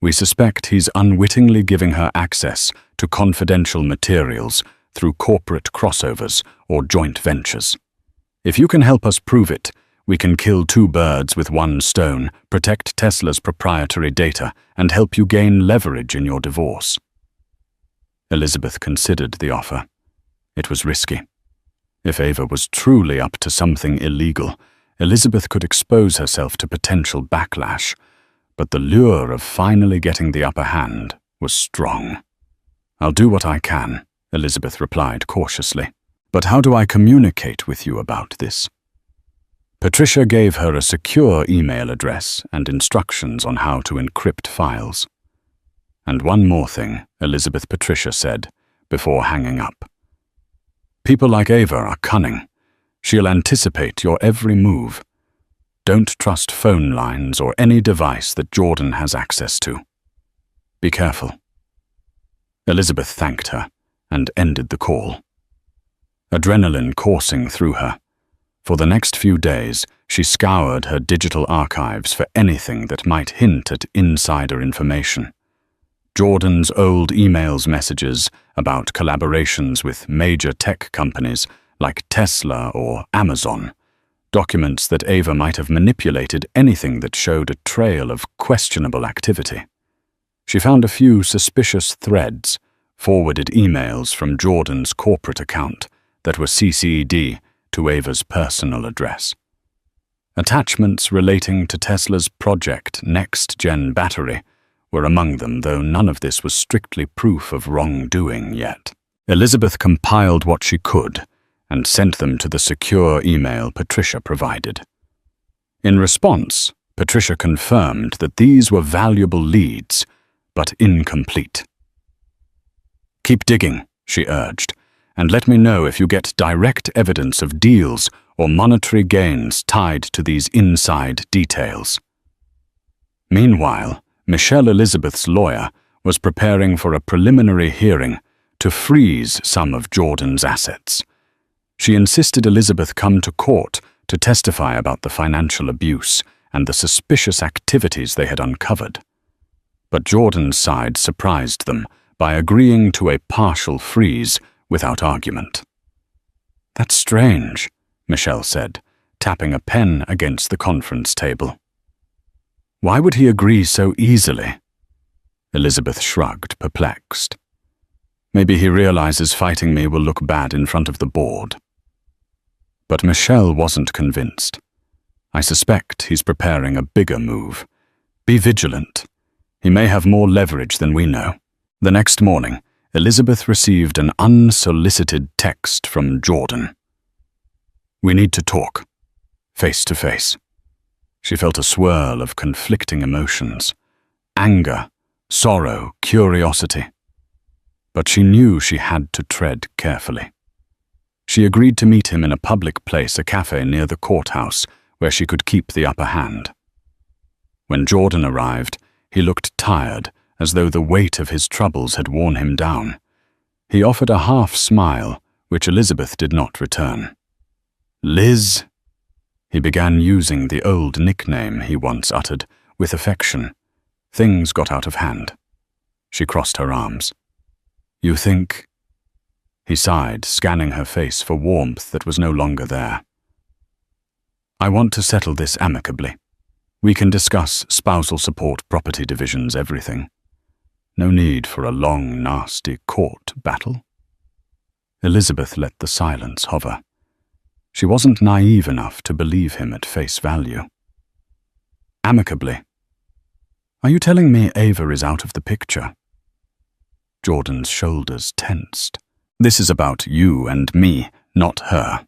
We suspect he's unwittingly giving her access to confidential materials through corporate crossovers or joint ventures. If you can help us prove it, we can kill 2 birds with 1 stone, protect Tesla's proprietary data, and help you gain leverage in your divorce." Elizabeth considered the offer. It was risky. If Ava was truly up to something illegal, Elizabeth could expose herself to potential backlash, but the lure of finally getting the upper hand was strong. "I'll do what I can," Elizabeth replied cautiously. "But how do I communicate with you about this?" Patricia gave her a secure email address and instructions on how to encrypt files. "And one more thing," Patricia said, before hanging up. "People like Ava are cunning. She'll anticipate your every move. Don't trust phone lines or any device that Jordan has access to. Be careful." Elizabeth thanked her and ended the call. Adrenaline coursing through her. For the next few days, she scoured her digital archives for anything that might hint at insider information. Jordan's old emails messages about collaborations with major tech companies like Tesla or Amazon, documents that Ava might have manipulated anything that showed a trail of questionable activity. She found a few suspicious threads, forwarded emails from Jordan's corporate account that were CC'd to Ava's personal address. Attachments relating to Tesla's project Next Gen battery were among them, though none of this was strictly proof of wrongdoing yet. Elizabeth compiled what she could and sent them to the secure email Patricia provided. In response, Patricia confirmed that these were valuable leads, but incomplete. "Keep digging," she urged, "and let me know if you get direct evidence of deals or monetary gains tied to these inside details." Meanwhile, Michelle Elizabeth's lawyer was preparing for a preliminary hearing to freeze some of Jordan's assets. She insisted Elizabeth come to court to testify about the financial abuse and the suspicious activities they had uncovered. But Jordan's side surprised them by agreeing to a partial freeze without argument. "That's strange," Michelle said, tapping a pen against the conference table. "Why would he agree so easily?" Elizabeth shrugged, perplexed. "Maybe he realizes fighting me will look bad in front of the board." But Michelle wasn't convinced. "I suspect he's preparing a bigger move. Be vigilant. He may have more leverage than we know." The next morning, Elizabeth received an unsolicited text from Jordan. "We need to talk, face to face." She felt a swirl of conflicting emotions: anger, sorrow, curiosity. But she knew she had to tread carefully. She agreed to meet him in a public place, a cafe near the courthouse, where she could keep the upper hand. When Jordan arrived, he looked tired, as though the weight of his troubles had worn him down. He offered a half smile, which Elizabeth did not return. "Liz?" He began using the old nickname he once uttered, with affection. Things got out of hand. She crossed her arms. "You think—" He sighed, scanning her face for warmth that was no longer there. "I want to settle this amicably. We can discuss spousal support, property divisions, everything. No need for a long, nasty court battle." Elizabeth let the silence hover. She wasn't naive enough to believe him at face value. "Amicably? Are you telling me Ava is out of the picture?" Jordan's shoulders tensed. "This is about you and me, not her.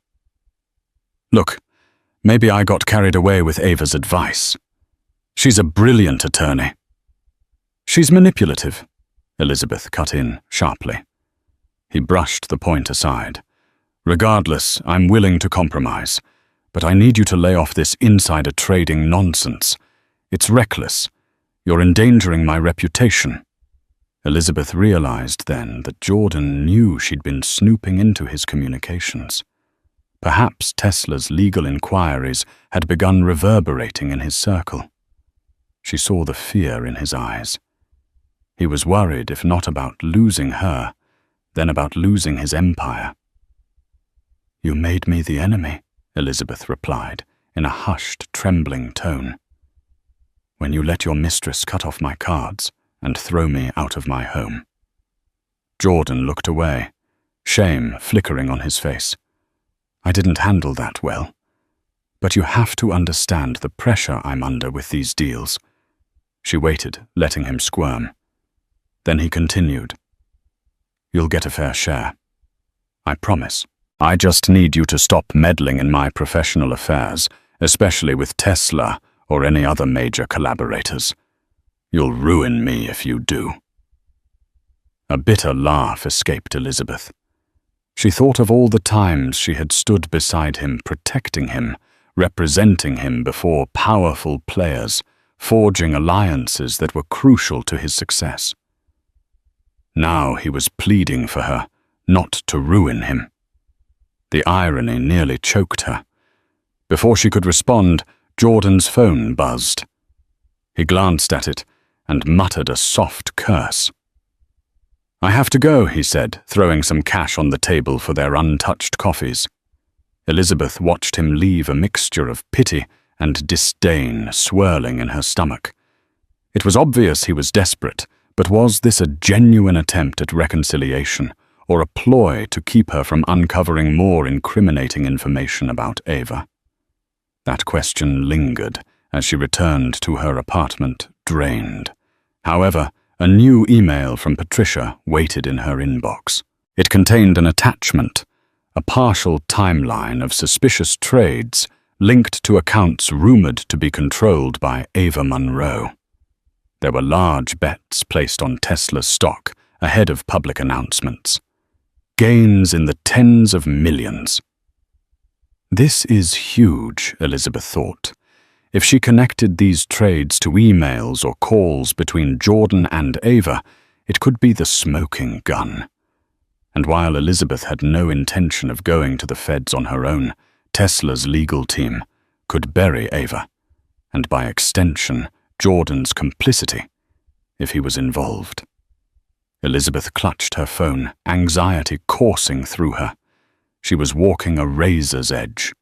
Look, maybe I got carried away with Ava's advice. She's a brilliant attorney." "She's manipulative," Elizabeth cut in sharply. He brushed the point aside. "Regardless, I'm willing to compromise, but I need you to lay off this insider trading nonsense. It's reckless. You're endangering my reputation." Elizabeth realized then that Jordan knew she'd been snooping into his communications. Perhaps Tesla's legal inquiries had begun reverberating in his circle. She saw the fear in his eyes. He was worried, if not about losing her, then about losing his empire. "You made me the enemy," Elizabeth replied, in a hushed, trembling tone. "When you let your mistress cut off my cards and throw me out of my home." Jordan looked away, shame flickering on his face. "I didn't handle that well. But you have to understand the pressure I'm under with these deals." She waited, letting him squirm. Then he continued. "You'll get a fair share. I promise. I just need you to stop meddling in my professional affairs, especially with Tesla or any other major collaborators. You'll ruin me if you do." A bitter laugh escaped Elizabeth. She thought of all the times she had stood beside him, protecting him, representing him before powerful players, forging alliances that were crucial to his success. Now he was pleading for her, not to ruin him. The irony nearly choked her. Before she could respond, Jordan's phone buzzed. He glanced at it and muttered a soft curse. "I have to go," he said, throwing some cash on the table for their untouched coffees. Elizabeth watched him leave, a mixture of pity and disdain swirling in her stomach. It was obvious he was desperate, but was this a genuine attempt at reconciliation, or a ploy to keep her from uncovering more incriminating information about Ava? That question lingered as she returned to her apartment, drained. However, a new email from Patricia waited in her inbox. It contained an attachment, a partial timeline of suspicious trades linked to accounts rumored to be controlled by Ava Monroe. There were large bets placed on Tesla's stock ahead of public announcements. Gains in the tens of millions. This is huge, Elizabeth thought. If she connected these trades to emails or calls between Jordan and Ava, it could be the smoking gun. And while Elizabeth had no intention of going to the feds on her own, Tesla's legal team could bury Ava, and by extension, Jordan's complicity, if he was involved. Elizabeth clutched her phone, anxiety coursing through her. She was walking a razor's edge.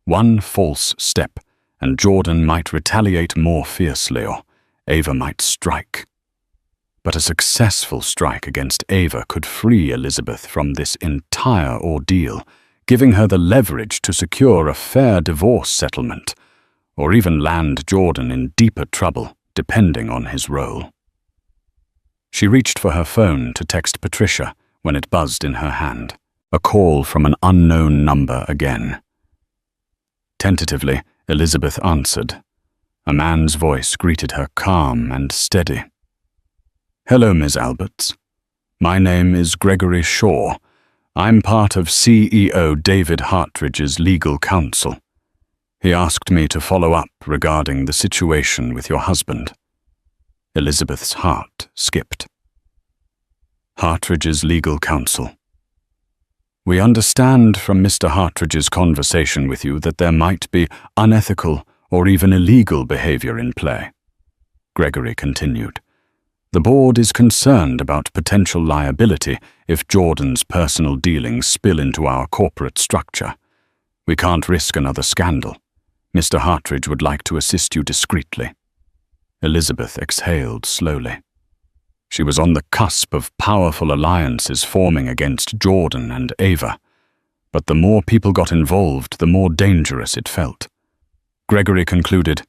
One false step, and Jordan might retaliate more fiercely, or Ava might strike. But a successful strike against Ava could free Elizabeth from this entire ordeal, giving her the leverage to secure a fair divorce settlement, or even land Jordan in deeper trouble, depending on his role. She reached for her phone to text Patricia when it buzzed in her hand. A call from an unknown number again. Tentatively, Elizabeth answered. A man's voice greeted her, calm and steady. "Hello, Ms. Alberts. My name is Gregory Shaw. I'm part of CEO David Hartridge's legal counsel. He asked me to follow up regarding the situation with your husband." Elizabeth's heart skipped. Hartridge's legal counsel. "We understand from Mr. Hartridge's conversation with you that there might be unethical or even illegal behavior in play," Gregory continued. "The board is concerned about potential liability if Jordan's personal dealings spill into our corporate structure. We can't risk another scandal. Mr. Hartridge would like to assist you discreetly." Elizabeth exhaled slowly. She was on the cusp of powerful alliances forming against Jordan and Ava, but the more people got involved, the more dangerous it felt. Gregory concluded,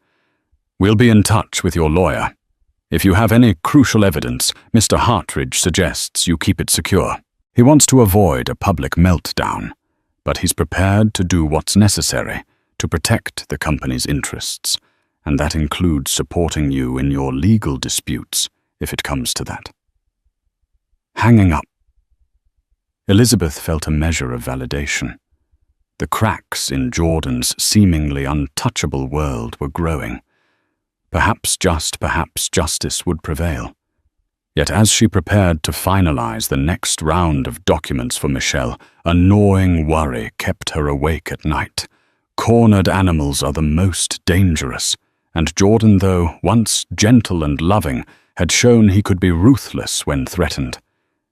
"We'll be in touch with your lawyer. If you have any crucial evidence, Mr. Hartridge suggests you keep it secure. He wants to avoid a public meltdown, but he's prepared to do what's necessary to protect the company's interests, and that includes supporting you in your legal disputes, if it comes to that." Hanging up. Elizabeth felt a measure of validation. The cracks in Jordan's seemingly untouchable world were growing. Perhaps justice would prevail. Yet as she prepared to finalize the next round of documents for Michelle, a gnawing worry kept her awake at night. Cornered animals are the most dangerous, and Jordan, though once gentle and loving, had shown he could be ruthless when threatened.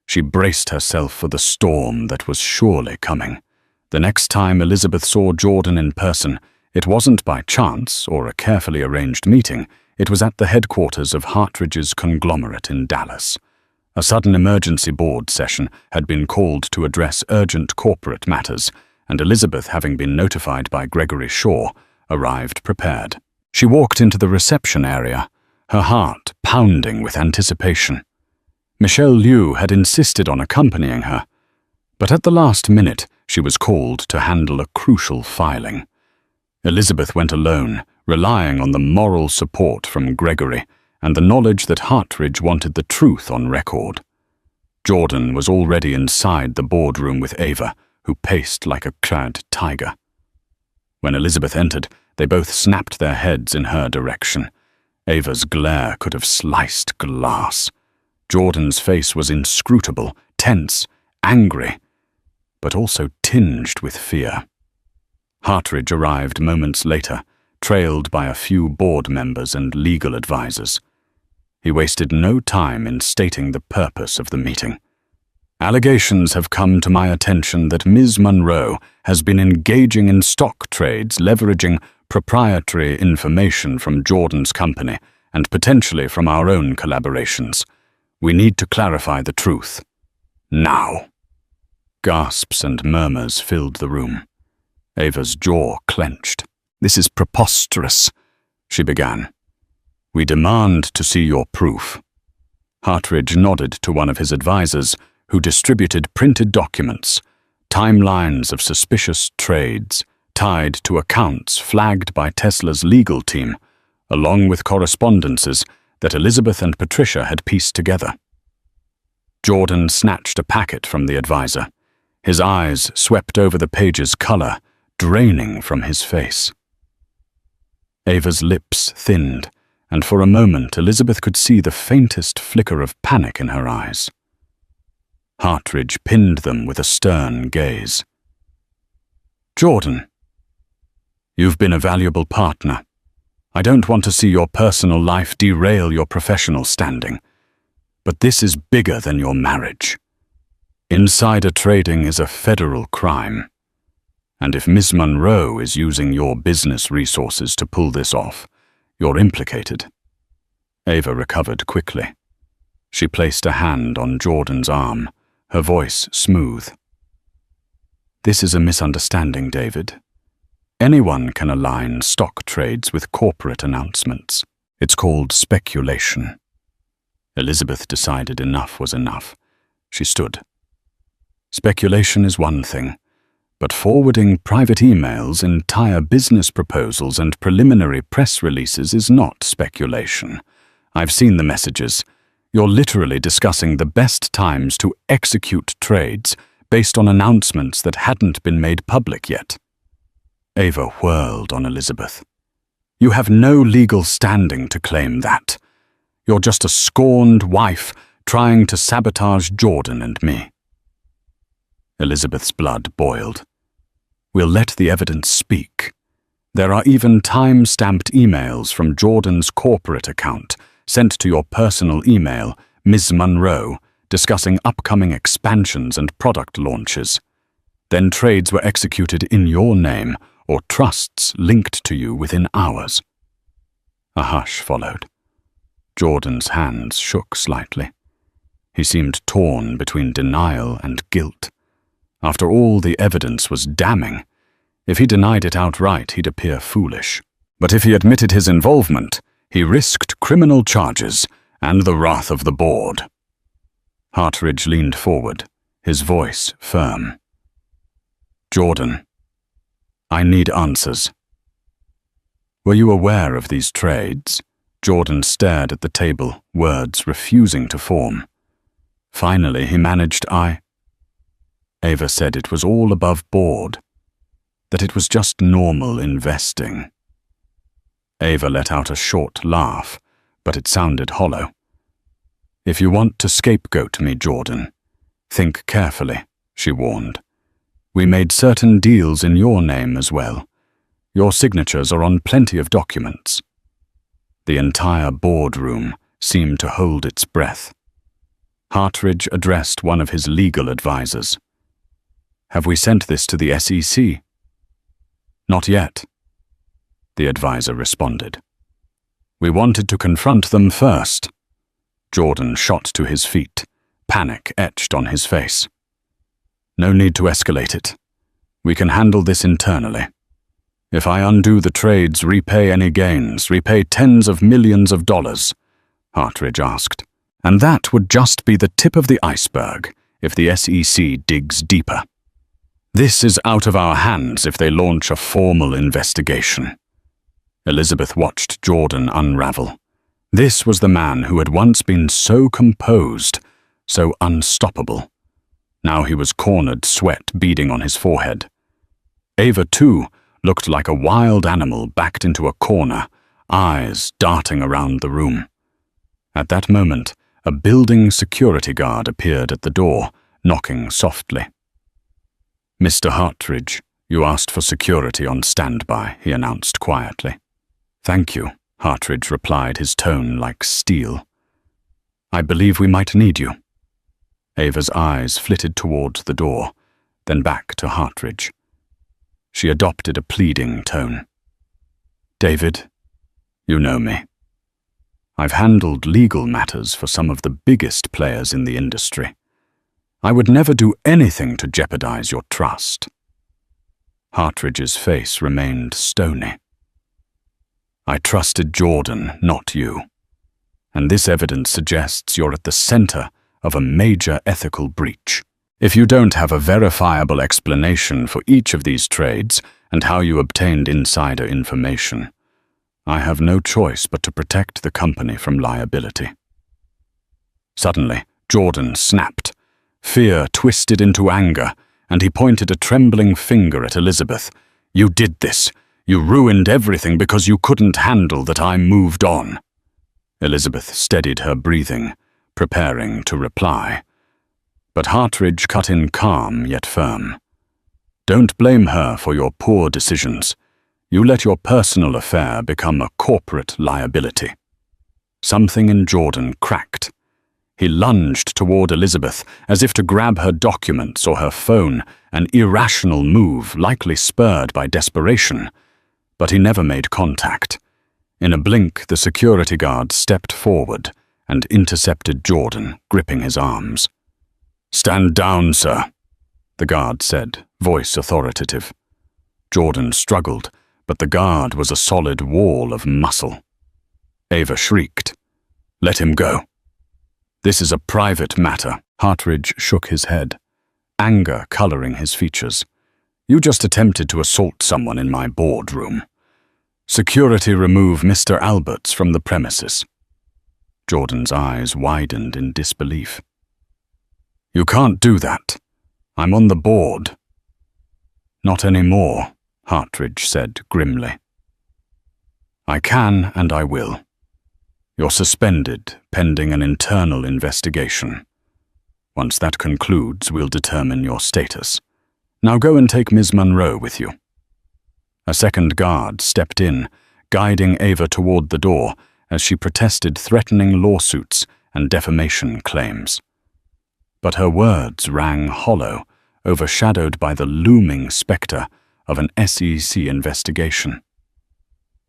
She braced herself for the storm that was surely coming. The next time Elizabeth saw Jordan in person, it wasn't by chance or a carefully arranged meeting. It was at the headquarters of Hartridge's conglomerate in Dallas. A sudden emergency board session had been called to address urgent corporate matters, and Elizabeth, having been notified by Gregory Shaw, arrived prepared. She walked into the reception area, her heart pounding with anticipation. Michelle Liu had insisted on accompanying her, but at the last minute she was called to handle a crucial filing. Elizabeth went alone, relying on the moral support from Gregory and the knowledge that Hartridge wanted the truth on record. Jordan was already inside the boardroom with Ava, who paced like a clad tiger. When Elizabeth entered, they both snapped their heads in her direction. Ava's glare could have sliced glass. Jordan's face was inscrutable, tense, angry, but also tinged with fear. Hartridge arrived moments later, trailed by a few board members and legal advisors. He wasted no time in stating the purpose of the meeting. Allegations have come to my attention that Ms. Monroe has been engaging in stock trades leveraging proprietary information from Jordan's company and potentially from our own collaborations. We need to clarify the truth. Now. Gasps and murmurs filled the room. Ava's jaw clenched. "This is preposterous," she began. "We demand to see your proof." Hartridge nodded to one of his advisors, who distributed printed documents, timelines of suspicious trades, tied to accounts flagged by Tesla's legal team, along with correspondences that Elizabeth and Patricia had pieced together. Jordan snatched a packet from the advisor. His eyes swept over the page's color, draining from his face. Ava's lips thinned, and for a moment Elizabeth could see the faintest flicker of panic in her eyes. Hartridge pinned them with a stern gaze. "Jordan, you've been a valuable partner. I don't want to see your personal life derail your professional standing, but this is bigger than your marriage. Insider trading is a federal crime, and if Ms. Monroe is using your business resources to pull this off, you're implicated." Ava recovered quickly. She placed a hand on Jordan's arm, her voice smooth. "This is a misunderstanding, David. Anyone can align stock trades with corporate announcements. It's called speculation." Elizabeth decided enough was enough. She stood. "Speculation is one thing, but forwarding private emails, entire business proposals, and preliminary press releases is not speculation. I've seen the messages. You're literally discussing the best times to execute trades based on announcements that hadn't been made public yet." Ava whirled on Elizabeth. "You have no legal standing to claim that. You're just a scorned wife trying to sabotage Jordan and me." Elizabeth's blood boiled. "We'll let the evidence speak. There are even time-stamped emails from Jordan's corporate account sent to your personal email, Ms. Monroe, discussing upcoming expansions and product launches. Then trades were executed in your name or trusts linked to you within hours." A hush followed. Jordan's hands shook slightly. He seemed torn between denial and guilt. After all, the evidence was damning. If he denied it outright, he'd appear foolish. But if he admitted his involvement, he risked criminal charges and the wrath of the board. Hartridge leaned forward, his voice firm. "Jordan, I need answers." "Were you aware of these trades?" Jordan stared at the table, words refusing to form. Finally, he managed, Ava said it was all above board, that it was just normal investing. Ava let out a short laugh, but it sounded hollow. "If you want to scapegoat me, Jordan, think carefully," she warned. "We made certain deals in your name as well. Your signatures are on plenty of documents." The entire boardroom seemed to hold its breath. Hartridge addressed one of his legal advisors. "Have we sent this to the SEC?" "Not yet," the advisor responded. "We wanted to confront them first." Jordan shot to his feet, panic etched on his face. "No need to escalate it. We can handle this internally. If I undo the trades, repay any gains, repay tens of millions of dollars, Hartridge asked. And that would just be the tip of the iceberg if the SEC digs deeper. This is out of our hands if they launch a formal investigation. Elizabeth watched Jordan unravel. This was the man who had once been so composed, so unstoppable. Now he was cornered, sweat beading on his forehead. Ava, too, looked like a wild animal backed into a corner, eyes darting around the room. At that moment, a building security guard appeared at the door, knocking softly. "Mr. Hartridge, you asked for security on standby," he announced quietly. "Thank you," Hartridge replied, his tone like steel. "I believe we might need you." Ava's eyes flitted towards the door, then back to Hartridge. She adopted a pleading tone. "David, you know me. I've handled legal matters for some of the biggest players in the industry. I would never do anything to jeopardize your trust." Hartridge's face remained stony. "I trusted Jordan, not you. And this evidence suggests you're at the center of a major ethical breach. If you don't have a verifiable explanation for each of these trades and how you obtained insider information, I have no choice but to protect the company from liability." Suddenly, Jordan snapped. Fear twisted into anger, and he pointed a trembling finger at Elizabeth. "You did this. You ruined everything because you couldn't handle that I moved on." Elizabeth steadied her breathing, preparing to reply. But Hartridge cut in calm yet firm. "Don't blame her for your poor decisions. You let your personal affair become a corporate liability." Something in Jordan cracked. He lunged toward Elizabeth as if to grab her documents or her phone, an irrational move likely spurred by desperation. But he never made contact. In a blink, the security guard stepped forward and intercepted Jordan, gripping his arms. "Stand down, sir," the guard said, voice authoritative. Jordan struggled, but the guard was a solid wall of muscle. Ava shrieked. "Let him go." "This is a private matter." Hartridge shook his head, anger coloring his features. "You just attempted to assault someone in my boardroom. Security remove Mr. Alberts from the premises." Jordan's eyes widened in disbelief. "You can't do that. I'm on the board." "Not anymore," Hartridge said grimly. "I can and I will. You're suspended pending an internal investigation. Once that concludes, we'll determine your status. Now go and take Ms. Monroe with you." A second guard stepped in, guiding Ava toward the door as she protested threatening lawsuits and defamation claims. But her words rang hollow, overshadowed by the looming specter of an SEC investigation.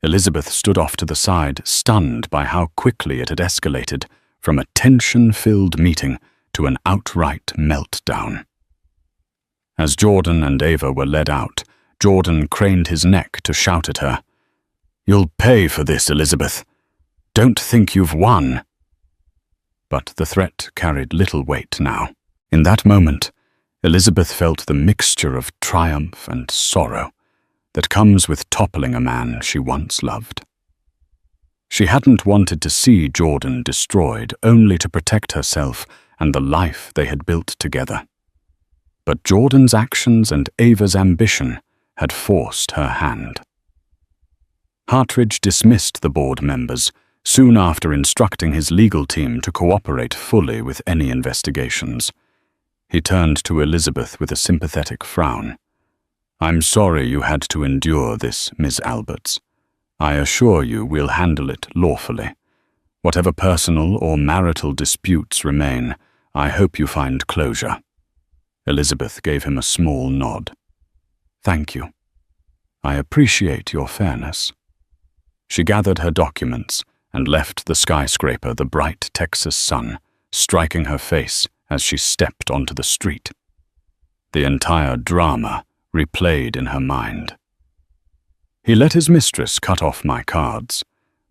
Elizabeth stood off to the side, stunned by how quickly it had escalated from a tension-filled meeting to an outright meltdown. As Jordan and Ava were led out, Jordan craned his neck to shout at her, "You'll pay for this, Elizabeth. Don't think you've won." But the threat carried little weight now. In that moment, Elizabeth felt the mixture of triumph and sorrow that comes with toppling a man she once loved. She hadn't wanted to see Jordan destroyed, only to protect herself and the life they had built together. But Jordan's actions and Ava's ambition had forced her hand. Hartridge dismissed the board members, soon after instructing his legal team to cooperate fully with any investigations. He turned to Elizabeth with a sympathetic frown. "I'm sorry you had to endure this, Ms. Alberts. I assure you we'll handle it lawfully. Whatever personal or marital disputes remain, I hope you find closure." Elizabeth gave him a small nod. "Thank you. I appreciate your fairness." She gathered her documents and left the skyscraper, the bright Texas sun striking her face as she stepped onto the street. The entire drama replayed in her mind. "He let his mistress cut off my cards,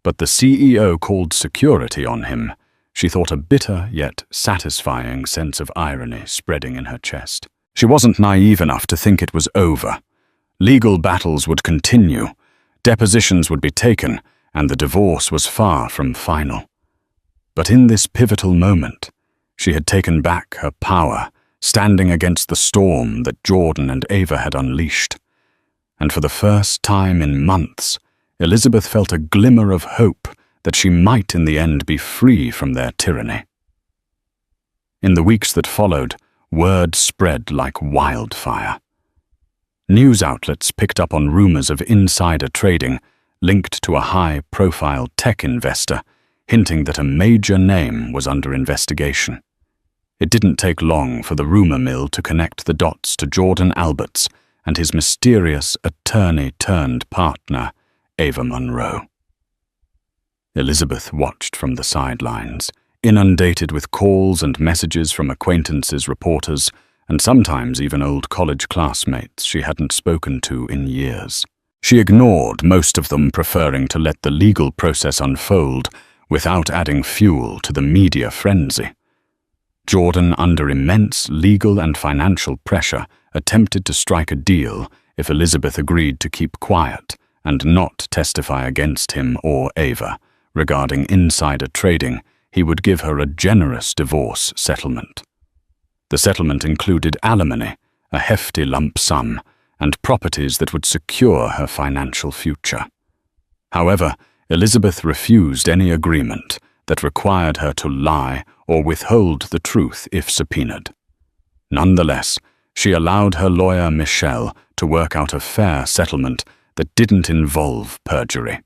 but the CEO called security on him. She thought a bitter yet satisfying sense of irony spreading in her chest. She wasn't naive enough to think it was over. Legal battles would continue, depositions would be taken, and the divorce was far from final. But in this pivotal moment, she had taken back her power, standing against the storm that Jordan and Ava had unleashed. And for the first time in months, Elizabeth felt a glimmer of hope that she might in the end be free from their tyranny. In the weeks that followed, word spread like wildfire. News outlets picked up on rumors of insider trading linked to a high-profile tech investor, hinting that a major name was under investigation. It didn't take long for the rumor mill to connect the dots to Jordan Alberts and his mysterious attorney-turned-partner, Ava Monroe. Elizabeth watched from the sidelines, inundated with calls and messages from acquaintances, reporters, and sometimes even old college classmates she hadn't spoken to in years. She ignored most of them, preferring to let the legal process unfold without adding fuel to the media frenzy. Jordan, under immense legal and financial pressure, attempted to strike a deal if Elizabeth agreed to keep quiet and not testify against him or Ava. Regarding insider trading, he would give her a generous divorce settlement. The settlement included alimony, a hefty lump sum, and properties that would secure her financial future. However, Elizabeth refused any agreement that required her to lie or withhold the truth if subpoenaed. Nonetheless, she allowed her lawyer Michelle to work out a fair settlement that didn't involve perjury.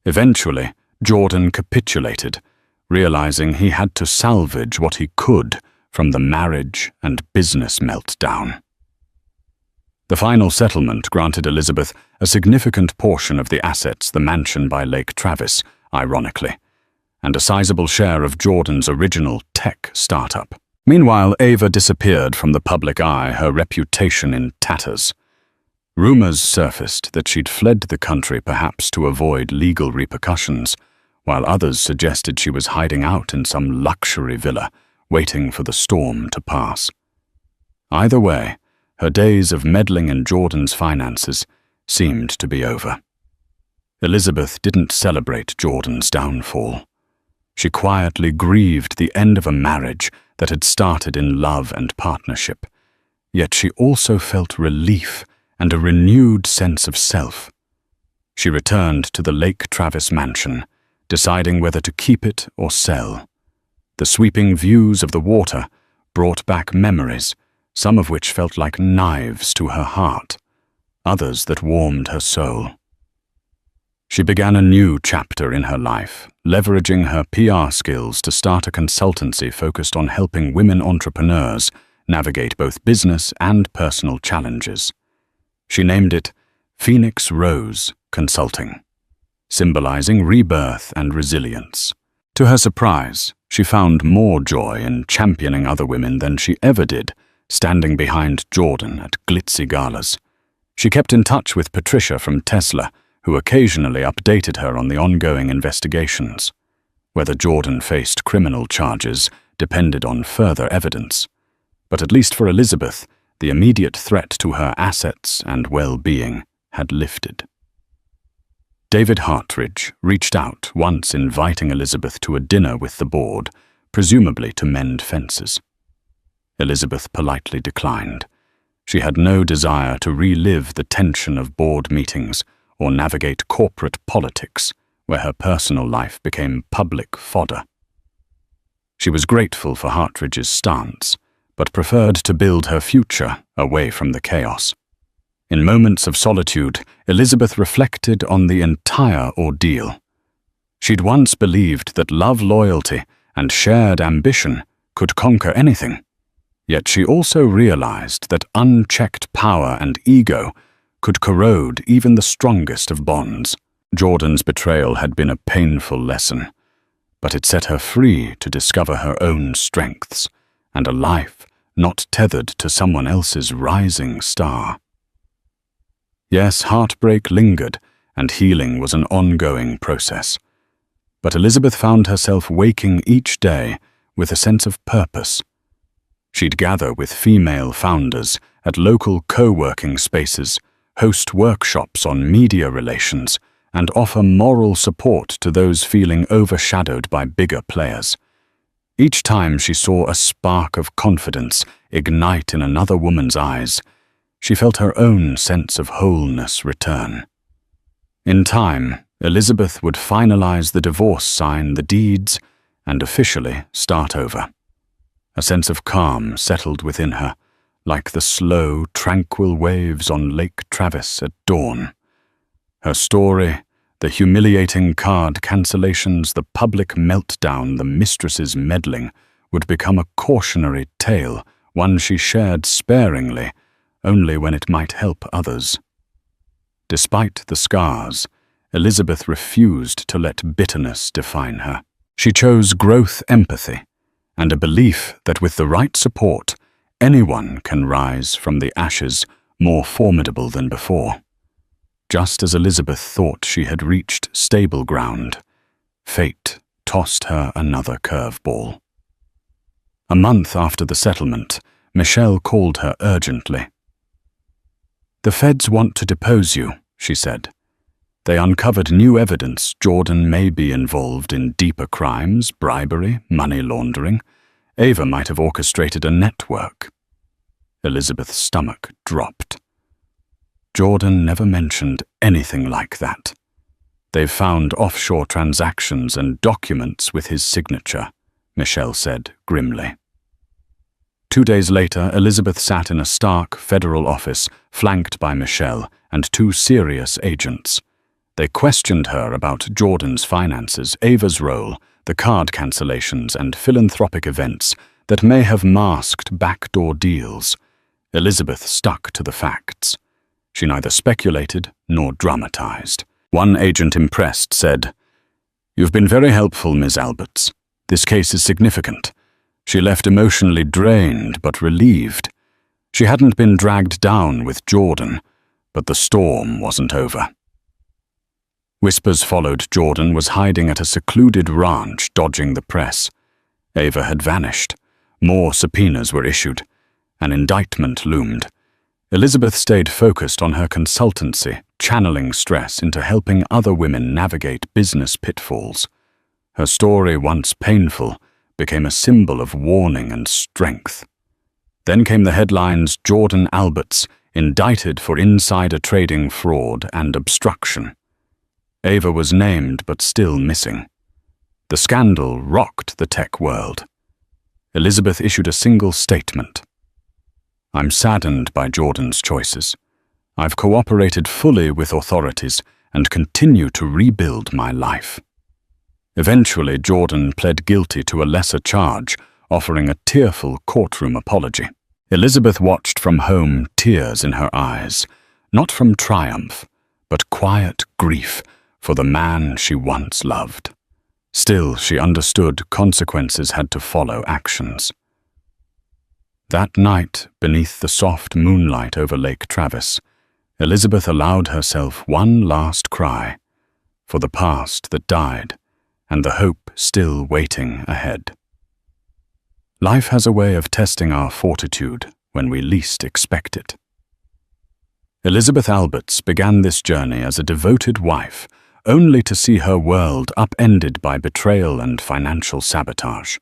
Eventually, Jordan capitulated, realizing he had to salvage what he could from the marriage and business meltdown. The final settlement granted Elizabeth a significant portion of the assets, the mansion by Lake Travis, ironically, and a sizable share of Jordan's original tech startup. Meanwhile, Ava disappeared from the public eye, her reputation in tatters. Rumors surfaced that she'd fled the country perhaps to avoid legal repercussions, while others suggested she was hiding out in some luxury villa, waiting for the storm to pass. Either way, her days of meddling in Jordan's finances seemed to be over. Elizabeth didn't celebrate Jordan's downfall. She quietly grieved the end of a marriage that had started in love and partnership, yet she also felt relief and a renewed sense of self. She returned to the Lake Travis mansion, deciding whether to keep it or sell. The sweeping views of the water brought back memories, some of which felt like knives to her heart, others that warmed her soul. She began a new chapter in her life, leveraging her PR skills to start a consultancy focused on helping women entrepreneurs navigate both business and personal challenges. She named it Phoenix Rose Consulting, symbolizing rebirth and resilience. To her surprise, she found more joy in championing other women than she ever did, standing behind Jordan at glitzy galas. She kept in touch with Patricia from Tesla, who occasionally updated her on the ongoing investigations. Whether Jordan faced criminal charges depended on further evidence. But at least for Elizabeth, the immediate threat to her assets and well-being had lifted. David Hartridge reached out, once inviting Elizabeth to a dinner with the board, presumably to mend fences. Elizabeth politely declined. She had no desire to relive the tension of board meetings or navigate corporate politics, where her personal life became public fodder. She was grateful for Hartridge's stance, but preferred to build her future away from the chaos. In moments of solitude, Elizabeth reflected on the entire ordeal. She'd once believed that love, loyalty, and shared ambition could conquer anything. Yet she also realized that unchecked power and ego could corrode even the strongest of bonds. Jordan's betrayal had been a painful lesson, but it set her free to discover her own strengths and a life not tethered to someone else's rising star. Yes, heartbreak lingered, and healing was an ongoing process, but Elizabeth found herself waking each day with a sense of purpose. She'd gather with female founders at local co-working spaces, host workshops on media relations, and offer moral support to those feeling overshadowed by bigger players. Each time she saw a spark of confidence ignite in another woman's eyes, she felt her own sense of wholeness return. In time, Elizabeth would finalize the divorce, sign the deeds, and officially start over. A sense of calm settled within her, like the slow, tranquil waves on Lake Travis at dawn. Her story, the humiliating card cancellations, the public meltdown, the mistress's meddling, would become a cautionary tale, one she shared sparingly, only when it might help others. Despite the scars, Elizabeth refused to let bitterness define her. She chose growth empathy, and a belief that with the right support, anyone can rise from the ashes more formidable than before. Just as Elizabeth thought she had reached stable ground, fate tossed her another curveball. A month after the settlement, Michelle called her urgently. "The feds want to depose you," she said. "They uncovered new evidence Jordan may be involved in deeper crimes, bribery, money laundering. Ava might have orchestrated a network." Elizabeth's stomach dropped. Jordan never mentioned anything like that. "They've found offshore transactions and documents with his signature," Michelle said grimly. 2 days later, Elizabeth sat in a stark federal office, flanked by Michelle and 2 serious agents. They questioned her about Jordan's finances, Ava's role, the card cancellations, and philanthropic events that may have masked backdoor deals. Elizabeth stuck to the facts. She neither speculated nor dramatized. One agent, impressed, said, "You've been very helpful, Ms. Alberts. This case is significant." She left emotionally drained but relieved. She hadn't been dragged down with Jordan, but the storm wasn't over. Whispers followed Jordan was hiding at a secluded ranch, dodging the press. Ava had vanished. More subpoenas were issued. An indictment loomed. Elizabeth stayed focused on her consultancy, channeling stress into helping other women navigate business pitfalls. Her story, once painful, became a symbol of warning and strength. Then came the headlines: Jordan Alberts indicted for insider trading, fraud, and obstruction. Ava was named but still missing. The scandal rocked the tech world. Elizabeth issued a single statement. "I'm saddened by Jordan's choices. I've cooperated fully with authorities and continue to rebuild my life." Eventually, Jordan pled guilty to a lesser charge, offering a tearful courtroom apology. Elizabeth watched from home, tears in her eyes, not from triumph, but quiet grief for the man she once loved. Still, she understood consequences had to follow actions. That night, beneath the soft moonlight over Lake Travis, Elizabeth allowed herself one last cry for the past that died and the hope still waiting ahead. Life has a way of testing our fortitude when we least expect it. Elizabeth Alberts began this journey as a devoted wife, only to see her world upended by betrayal and financial sabotage.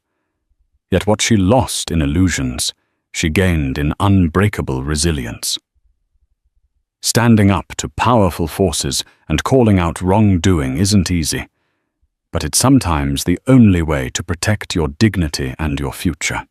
Yet what she lost in illusions, she gained in unbreakable resilience. Standing up to powerful forces and calling out wrongdoing isn't easy, but it's sometimes the only way to protect your dignity and your future.